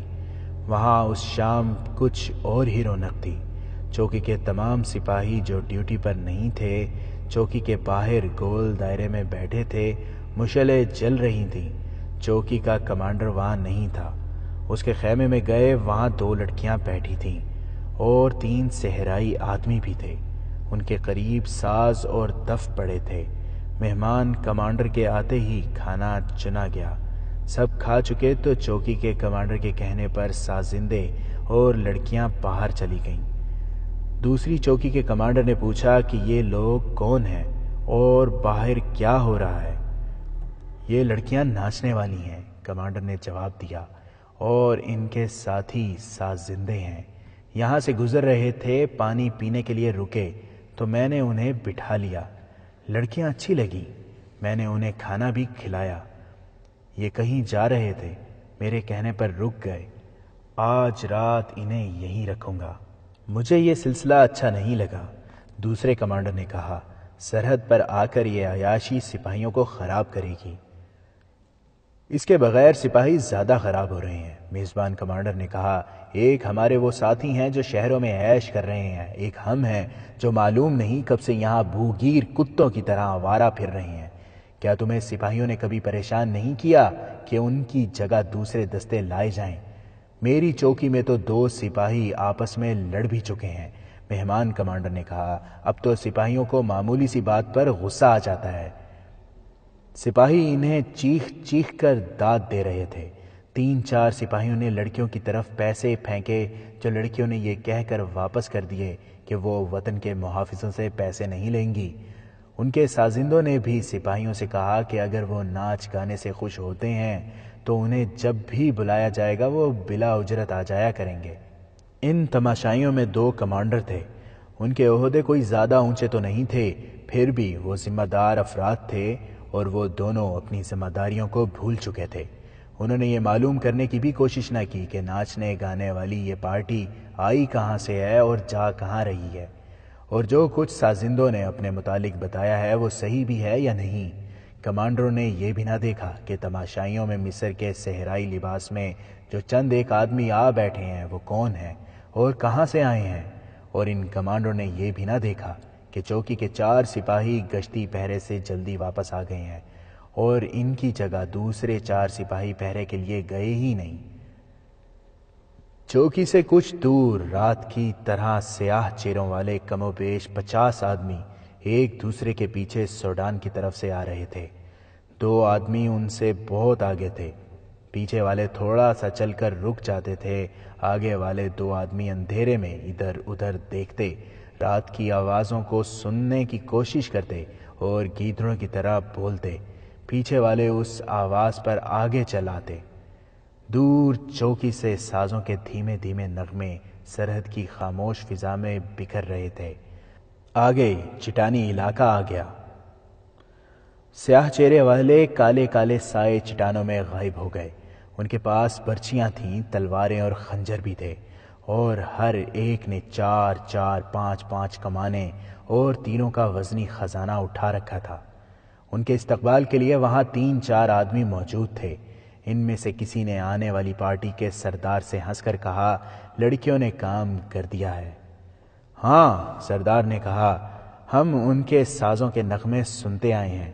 وہاں اس شام کچھ اور ہی رونق تھی۔ چوکی کے تمام سپاہی جو ڈیوٹی پر نہیں تھے چوکی کے باہر گول دائرے میں بیٹھے تھے۔ مشعلیں جل رہی تھیں۔ چوکی کا کمانڈر وہاں نہیں تھا۔ اس کے خیمے میں گئے، وہاں 2 لڑکیاں بیٹھی تھیں اور 3 صحرائی آدمی بھی تھے۔ ان کے قریب ساز اور دف پڑے تھے۔ مہمان کمانڈر کے آتے ہی کھانا چنا گیا۔ سب کھا چکے تو چوکی کے کمانڈر کے کہنے پر سازندے اور لڑکیاں باہر چلی گئیں۔ دوسری چوکی کے کمانڈر نے پوچھا کہ یہ لوگ کون ہیں اور باہر کیا ہو رہا ہے؟ یہ لڑکیاں ناچنے والی ہیں، کمانڈر نے جواب دیا، اور ان کے ساتھی سازندے ہیں۔ یہاں سے گزر رہے تھے، پانی پینے کے لیے رکے تو میں نے انہیں بٹھا لیا۔ لڑکیاں اچھی لگیں، میں نے انہیں کھانا بھی کھلایا۔ یہ کہیں جا رہے تھے، میرے کہنے پر رک گئے۔ آج رات انہیں یہیں رکھوں گا۔ مجھے یہ سلسلہ اچھا نہیں لگا، دوسرے کمانڈر نے کہا۔ سرحد پر آ کر یہ عیاشی سپاہیوں کو خراب کرے گی۔ اس کے بغیر سپاہی زیادہ خراب ہو رہے ہیں، میزبان کمانڈر نے کہا۔ ایک ہمارے وہ ساتھی ہیں جو شہروں میں عیش کر رہے ہیں، ایک ہم ہیں جو معلوم نہیں کب سے یہاں بھوگیر کتوں کی طرح آوارہ پھر رہے ہیں۔ کیا تمہیں سپاہیوں نے کبھی پریشان نہیں کیا کہ ان کی جگہ دوسرے دستے لائے جائیں؟ میری چوکی میں تو 2 سپاہی آپس میں لڑ بھی چکے ہیں، مہمان کمانڈر نے کہا۔ اب تو سپاہیوں کو معمولی سی بات پر غصہ آ جاتا ہے۔ سپاہی انہیں چیخ چیخ کر داد دے رہے تھے۔ 3-4 سپاہیوں نے لڑکیوں کی طرف پیسے پھینکے، جو لڑکیوں نے یہ کہہ کر واپس کر دیے کہ وہ وطن کے محافظوں سے پیسے نہیں لیں گی۔ ان کے سازندوں نے بھی سپاہیوں سے کہا کہ اگر وہ ناچ گانے سے خوش ہوتے ہیں تو انہیں جب بھی بلایا جائے گا وہ بلا اجرت آ جایا کریں گے۔ ان تماشائیوں میں 2 کمانڈر تھے۔ ان کے عہدے کوئی زیادہ اونچے تو نہیں تھے، پھر بھی وہ ذمہ دار افراد تھے اور وہ دونوں اپنی ذمہ داریوں کو بھول چکے تھے۔ انہوں نے یہ معلوم کرنے کی بھی کوشش نہ کی کہ ناچنے گانے والی یہ پارٹی آئی کہاں سے ہے اور جا کہاں رہی ہے، اور جو کچھ سازندوں نے اپنے متعلق بتایا ہے وہ صحیح بھی ہے یا نہیں۔ کمانڈروں نے یہ بھی نہ دیکھا کہ تماشائیوں میں مصر کے صحرائی لباس میں جو چند ایک آدمی آ بیٹھے ہیں وہ کون ہیں اور کہاں سے آئے ہیں، اور ان کمانڈروں نے یہ بھی نہ دیکھا کہ چوکی کے 4 سپاہی گشتی پہرے سے جلدی واپس آ گئے ہیں اور ان کی جگہ دوسرے 4 سپاہی پہرے کے لیے گئے ہی نہیں۔ چوکی سے کچھ دور رات کی طرح سیاہ چہروں والے کم و بیش 50 آدمی ایک دوسرے کے پیچھے سوڈان کی طرف سے آ رہے تھے۔ 2 آدمی ان سے بہت آگے تھے۔ پیچھے والے تھوڑا سا چل کر رک جاتے تھے، آگے والے 2 آدمی اندھیرے میں ادھر ادھر دیکھتے، رات کی آوازوں کو سننے کی کوشش کرتے اور گیدڑوں کی طرح بولتے۔ پیچھے والے اس آواز پر آگے چل آتے۔ دور چوکی سے سازوں کے دھیمے دھیمے نغمے سرحد کی خاموش فضا میں بکھر رہے تھے۔ آگے چٹانی علاقہ آ گیا۔ سیاہ چہرے والے کالے کالے سائے چٹانوں میں غائب ہو گئے۔ ان کے پاس برچیاں تھیں، تلواریں اور خنجر بھی تھے، اور ہر ایک نے 4 4 5 5 کمانیں اور تیروں کا وزنی خزانہ اٹھا رکھا تھا۔ ان کے استقبال کے لیے وہاں 3 4 آدمی موجود تھے۔ ان میں سے کسی نے آنے والی پارٹی کے سردار سے ہنس کر کہا، لڑکیوں نے کام کر دیا ہے۔ ہاں، سردار نے کہا، ہم ان کے سازوں کے نغمے سنتے آئے ہیں۔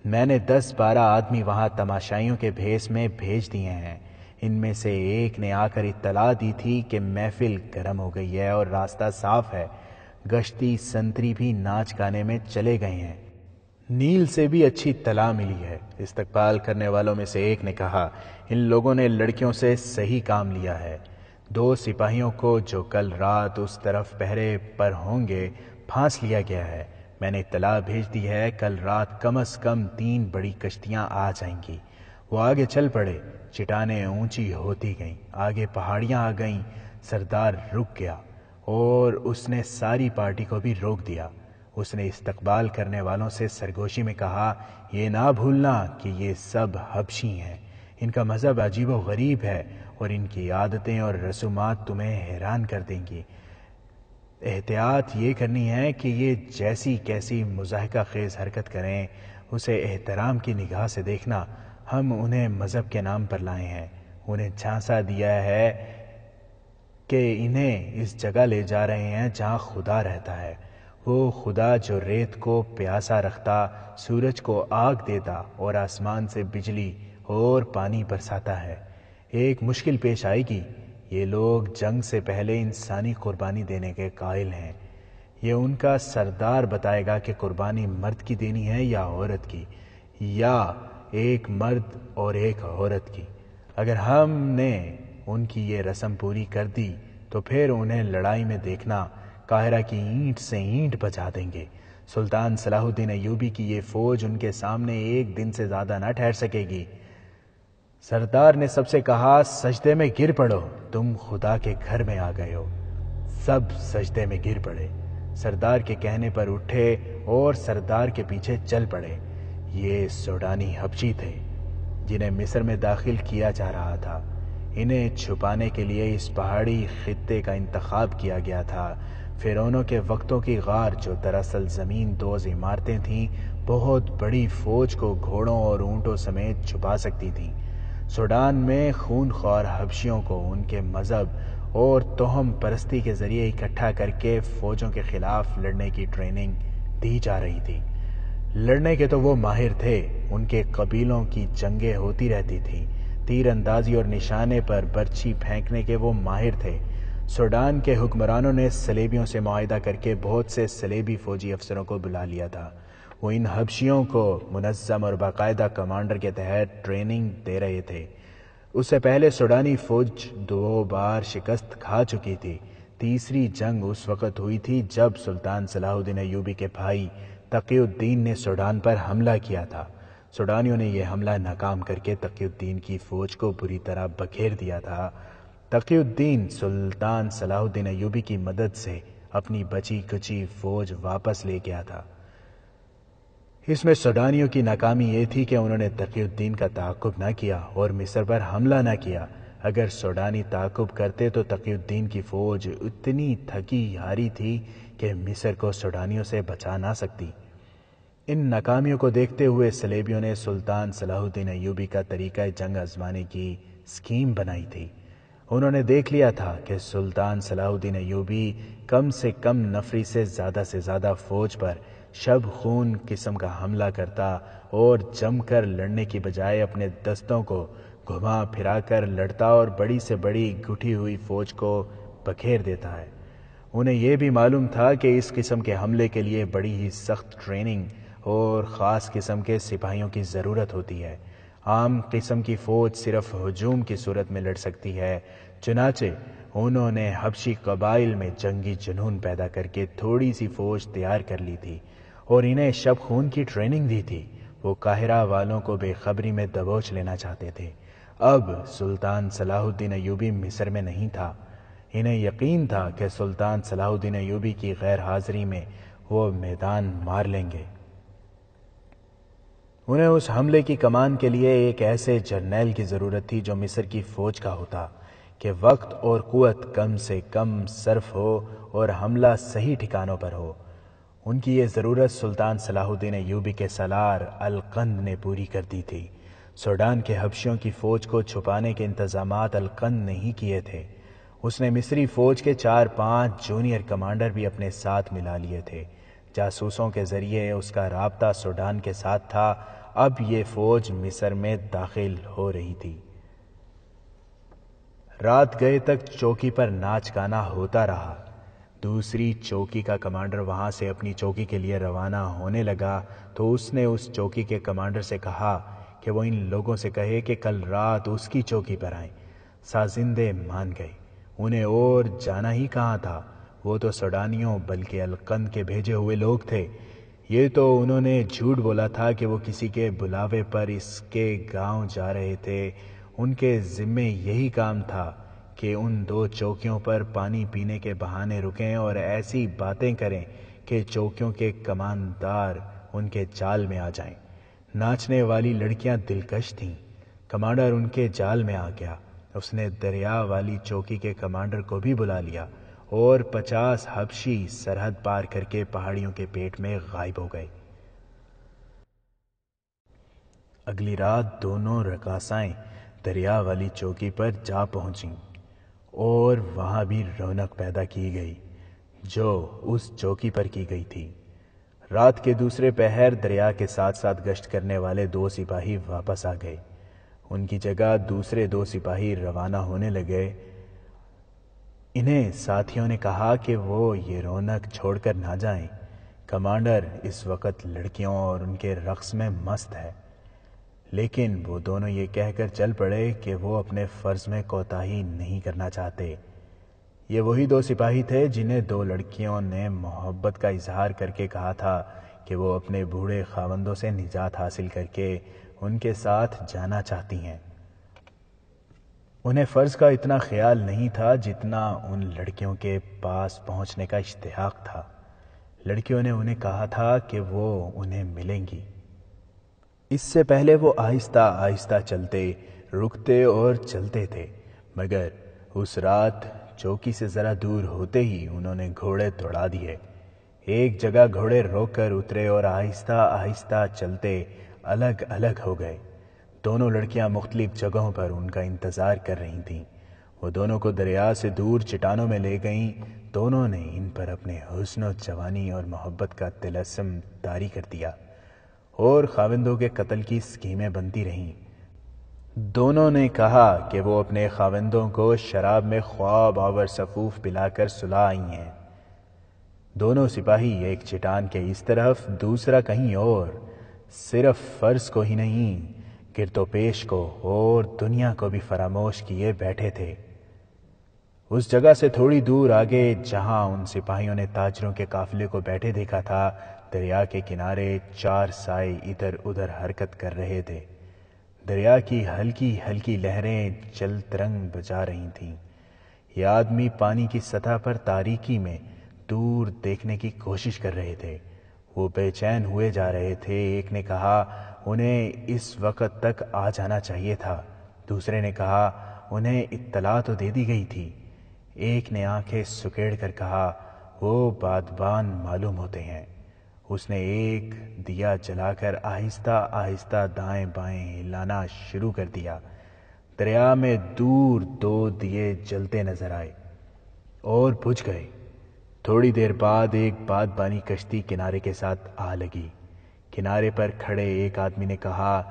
میں نے 10 12 آدمی وہاں تماشائیوں کے بھیس میں بھیج دیے ہیں۔ ان میں سے ایک نے آ کر اطلاع دی تھی کہ محفل گرم ہو گئی ہے اور راستہ صاف ہے۔ گشتی سنتری بھی ناچ گانے میں چلے گئے ہیں۔ نیل سے بھی اچھی اطلاع ملی ہے۔ استقبال کرنے والوں میں سے ایک نے کہا، ان لوگوں نے لڑکیوں سے صحیح کام لیا ہے۔ 2 سپاہیوں کو جو کل رات اس طرف پہرے پر ہوں گے پھانس لیا گیا ہے۔ میں نے اطلاع بھیج دی ہے، کل رات کم از کم 3 بڑی کشتیاں آ جائیں گی۔ وہ آگے چل پڑے، چٹانیں اونچی ہوتی گئیں، آگے پہاڑیاں آ گئیں۔ سردار رک گیا اور اس نے ساری پارٹی کو بھی روک دیا۔ اس نے استقبال کرنے والوں سے سرگوشی میں کہا، یہ نہ بھولنا کہ یہ سب حبشی ہیں۔ ان کا مذہب عجیب و غریب ہے اور ان کی عادتیں اور رسومات تمہیں حیران کر دیں گی۔ احتیاط یہ کرنی ہے کہ یہ جیسی کیسی مضحکہ خیز حرکت کریں اسے احترام کی نگاہ سے دیکھنا۔ ہم انہیں مذہب کے نام پر لائے ہیں، انہیں جھانسا دیا ہے کہ انہیں اس جگہ لے جا رہے ہیں جہاں خدا رہتا ہے، وہ خدا جو ریت کو پیاسا رکھتا، سورج کو آگ دیتا اور آسمان سے بجلی اور پانی برساتا ہے۔ ایک مشکل پیش آئے گی، یہ لوگ جنگ سے پہلے انسانی قربانی دینے کے قائل ہیں۔ یہ ان کا سردار بتائے گا کہ قربانی مرد کی دینی ہے یا عورت کی، یا ایک مرد اور ایک عورت کی۔ اگر ہم نے ان کی یہ رسم پوری کر دی تو پھر انہیں لڑائی میں دیکھنا، قاہرہ کی اینٹ سے اینٹ بجا دیں گے۔ سلطان صلاح الدین ایوبی کی یہ فوج ان کے سامنے ایک دن سے زیادہ نہ ٹھہر سکے گی۔ سردار نے سب سے کہا، سجدے میں گر پڑو، تم خدا کے گھر میں آ گئے ہو۔ سب سجدے میں گر پڑے، سردار کے کہنے پر اٹھے اور سردار کے پیچھے چل پڑے۔ یہ سوڈانی حبشی تھے جنہیں مصر میں داخل کیا جا رہا تھا۔ انہیں چھپانے کے لیے اس پہاڑی خطے کا انتخاب کیا گیا تھا۔ فرعونوں کے وقتوں کی غار، جو دراصل زمین دوز عمارتیں تھیں، بہت بڑی فوج کو گھوڑوں اور اونٹوں سمیت چھپا سکتی تھیں۔ سوڈان میں خون خوار حبشیوں کو ان کے مذہب اور توہم پرستی کے ذریعے اکٹھا کر کے فوجوں کے خلاف لڑنے کی ٹریننگ دی جا رہی تھی۔ لڑنے کے تو وہ ماہر تھے، ان کے قبیلوں کی جنگیں ہوتی رہتی تھیں۔ تیر اندازی اور نشانے پر برچھی پھینکنے کے وہ ماہر تھے۔ سوڈان کے حکمرانوں نے صلیبیوں سے معاہدہ کر کے بہت سے صلیبی فوجی افسروں کو بلا لیا تھا۔ وہ ان حبشیوں کو منظم اور باقاعدہ کمانڈر کے تحت ٹریننگ دے رہے تھے۔ اس سے پہلے سوڈانی فوج 2 بار شکست کھا چکی تھی۔ تیسری جنگ اس وقت ہوئی تھی جب سلطان صلاح الدین ایوبی کے بھائی تقی الدین نے سوڈان پر حملہ کیا تھا۔ سوڈانیوں نے یہ حملہ ناکام کر کے تقی الدین کی فوج کو بری طرح بکھیر دیا تھا۔ تقی الدین سلطان صلاح الدین ایوبی کی مدد سے اپنی بچی کچی فوج واپس لے گیا تھا۔ اس میں سوڈانیوں کی ناکامی یہ تھی کہ انہوں نے تقی الدین کا تعاقب نہ کیا اور مصر پر حملہ نہ کیا۔ اگر سوڈانی تعاقب کرتے تو تقی الدین کی فوج اتنی تھکی ہاری تھی کہ مصر کو سوڈانیوں سے بچا نہ سکتی۔ ان ناکامیوں کو دیکھتے ہوئے صلیبیوں نے سلطان صلاح الدین ایوبی کا طریقہ جنگ آزمانے کی اسکیم بنائی تھی۔ انہوں نے دیکھ لیا تھا کہ سلطان صلاح الدین ایوبی کم سے کم نفری سے زیادہ فوج پر شب خون قسم کا حملہ کرتا اور جم کر لڑنے کی بجائے اپنے دستوں کو گھما پھرا کر لڑتا اور بڑی سے بڑی گٹھی ہوئی فوج کو بکھیر دیتا ہے۔ انہیں یہ بھی معلوم تھا کہ اس قسم کے حملے کے لیے بڑی ہی سخت ٹریننگ اور خاص قسم کے سپاہیوں کی ضرورت ہوتی ہے۔ عام قسم کی فوج صرف ہجوم کی صورت میں لڑ سکتی ہے۔ چنانچہ انہوں نے حبشی قبائل میں جنگی جنون پیدا کر کے تھوڑی سی فوج تیار کر لی تھی اور انہیں شب خون کی ٹریننگ دی تھی۔ وہ قاہرہ والوں کو بے خبری میں دبوچ لینا چاہتے تھے۔ اب سلطان صلاح الدین ایوبی مصر میں نہیں تھا۔ انہیں یقین تھا کہ سلطان صلاح الدین ایوبی کی غیر حاضری میں وہ میدان مار لیں گے۔ انہیں اس حملے کی کمان کے لیے ایک ایسے جرنیل کی ضرورت تھی جو مصر کی فوج کا ہوتا کہ وقت اور قوت کم سے کم صرف ہو اور حملہ صحیح ٹھکانوں پر ہو۔ ان کی یہ ضرورت سلطان صلاح الدین ایوبی کے سالار القند نے پوری کر دی تھی۔ سوڈان کے حبشیوں کی فوج کو چھپانے کے انتظامات القند نے ہی کیے تھے۔ اس نے مصری فوج کے 4-5 جونیئر کمانڈر بھی اپنے ساتھ ملا لیے تھے۔ جاسوسوں کے ذریعے اس کا رابطہ سوڈان کے ساتھ تھا۔ اب یہ فوج مصر میں داخل ہو رہی تھی۔ رات گئے تک چوکی پر ناچ گانا ہوتا رہا۔ دوسری چوکی کا کمانڈر وہاں سے اپنی چوکی کے لیے روانہ ہونے لگا تو اس نے اس چوکی کے کمانڈر سے کہا کہ وہ ان لوگوں سے کہے کہ کل رات اس کی چوکی پر آئیں۔ سازندے مان گئے۔ انہیں اور جانا ہی کہاں تھا، وہ تو سوڈانیوں بلکہ القند کے بھیجے ہوئے لوگ تھے۔ یہ تو انہوں نے جھوٹ بولا تھا کہ وہ کسی کے بلاوے پر اس کے گاؤں جا رہے تھے۔ ان کے ذمے یہی کام تھا کہ ان 2 چوکیوں پر پانی پینے کے بہانے رکیں اور ایسی باتیں کریں کہ چوکیوں کے کماندار ان کے جال میں آ جائیں۔ ناچنے والی لڑکیاں دلکش تھیں۔ کمانڈر ان کے جال میں آ گیا۔ اس نے دریا والی چوکی کے کمانڈر کو بھی بلا لیا اور 50 حبشی سرحد پار کر کے پہاڑیوں کے پیٹ میں غائب ہو گئے۔ اگلی رات دونوں رقاصائیں دریا والی چوکی پر جا پہنچیں اور وہاں بھی رونق پیدا کی گئی جو اس چوکی پر کی گئی تھی۔ رات کے دوسرے پہر دریا کے ساتھ ساتھ گشت کرنے والے 2 سپاہی واپس آ گئے۔ ان کی جگہ دوسرے 2 سپاہی روانہ ہونے لگے۔ انہیں ساتھیوں نے کہا کہ وہ یہ رونق چھوڑ کر نہ جائیں۔ کمانڈر اس وقت لڑکیوں اور ان کے رقص میں مست ہے۔ لیکن وہ دونوں یہ کہہ کر چل پڑے کہ وہ اپنے فرض میں کوتاہی نہیں کرنا چاہتے۔ یہ وہی 2 سپاہی تھے جنہیں 2 لڑکیوں نے محبت کا اظہار کر کے کہا تھا کہ وہ اپنے بوڑھے خاوندوں سے نجات حاصل کر کے ان کے ساتھ جانا چاہتی ہیں۔ انہیں فرض کا اتنا خیال نہیں تھا جتنا ان لڑکیوں کے پاس پہنچنے کا اشتیاق تھا۔ لڑکیوں نے انہیں کہا تھا کہ وہ انہیں ملیں گی۔ اس سے پہلے وہ آہستہ آہستہ چلتے، رکتے اور چلتے تھے، مگر اس رات چوکی سے ذرا دور ہوتے ہی انہوں نے گھوڑے دوڑا دیے۔ ایک جگہ گھوڑے روک کر اترے اور آہستہ آہستہ چلتے الگ الگ ہو گئے۔ دونوں لڑکیاں مختلف جگہوں پر ان کا انتظار کر رہی تھیں۔ وہ دونوں کو دریا سے دور چٹانوں میں لے گئیں۔ دونوں نے ان پر اپنے حسن و جوانی اور محبت کا طلسم طاری کر دیا اور خاوندوں کے قتل کی اسکیمیں بنتی رہیں۔ دونوں نے کہا کہ وہ اپنے خاوندوں کو شراب میں خواب آور سفوف پلا کر سلا آئی ہیں۔ دونوں سپاہی ایک چٹان کے اس طرف دوسرا کہیں اور، صرف فرض کو ہی نہیں گرد و پیش کو اور دنیا کو بھی فراموش کیے بیٹھے تھے۔ اس جگہ سے تھوڑی دور آگے جہاں ان سپاہیوں نے تاجروں کے قافلے کو بیٹھے دیکھا تھا، دریا کے کنارے 4 سائے ادھر ادھر حرکت کر رہے تھے۔ دریا کی ہلکی ہلکی لہریں چل ترنگ بجا رہی تھیں۔ یہ آدمی پانی کی سطح پر تاریکی میں دور دیکھنے کی کوشش کر رہے تھے۔ وہ بے چین ہوئے جا رہے تھے۔ ایک نے کہا انہیں اس وقت تک آ جانا چاہیے تھا۔ دوسرے نے کہا انہیں اطلاع تو دے دی گئی تھی۔ ایک نے آنکھیں سکیڑ کر کہا وہ بادبان معلوم ہوتے ہیں۔ اس نے ایک دیا جلا کر آہستہ آہستہ دائیں بائیں ہلانا شروع کر دیا۔ دریا میں دور 2 دیے جلتے نظر آئے اور بجھ گئے۔ تھوڑی دیر بعد ایک بادبانی کشتی کنارے کے ساتھ آ لگی۔ کنارے پر کھڑے ایک آدمی نے کہا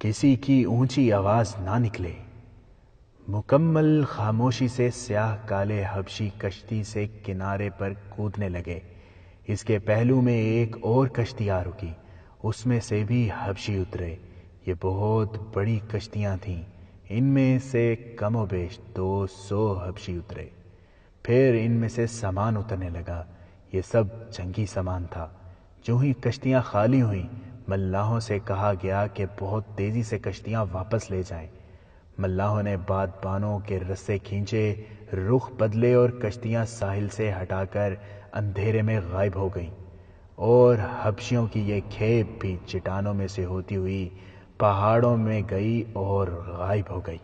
کسی کی اونچی آواز نہ نکلے۔ مکمل خاموشی سے سیاہ کالے حبشی کشتی سے کنارے پر کودنے لگے۔ اس کے پہلو میں ایک اور کشتی آ رکی، اس میں سے بھی حبشی اترے۔ یہ بہت بڑی کشتیاں تھیں، ان میں سے کم و بیش 200 حبشی اترے۔ پھر ان میں سے سامان اترنے لگا۔ یہ سب جنگی سامان تھا۔ جو ہی کشتیاں خالی ہوئیں، ملاحوں سے کہا گیا کہ بہت تیزی سے کشتیاں واپس لے جائیں۔ ملاحوں نے بادبانوں کے رسے کھینچے، رخ بدلے اور کشتیاں ساحل سے ہٹا کر اندھیرے میں غائب ہو گئیں۔ اور حبشیوں کی یہ کھیپ بھی چٹانوں میں سے ہوتی ہوئی پہاڑوں میں گئی اور غائب ہو گئی۔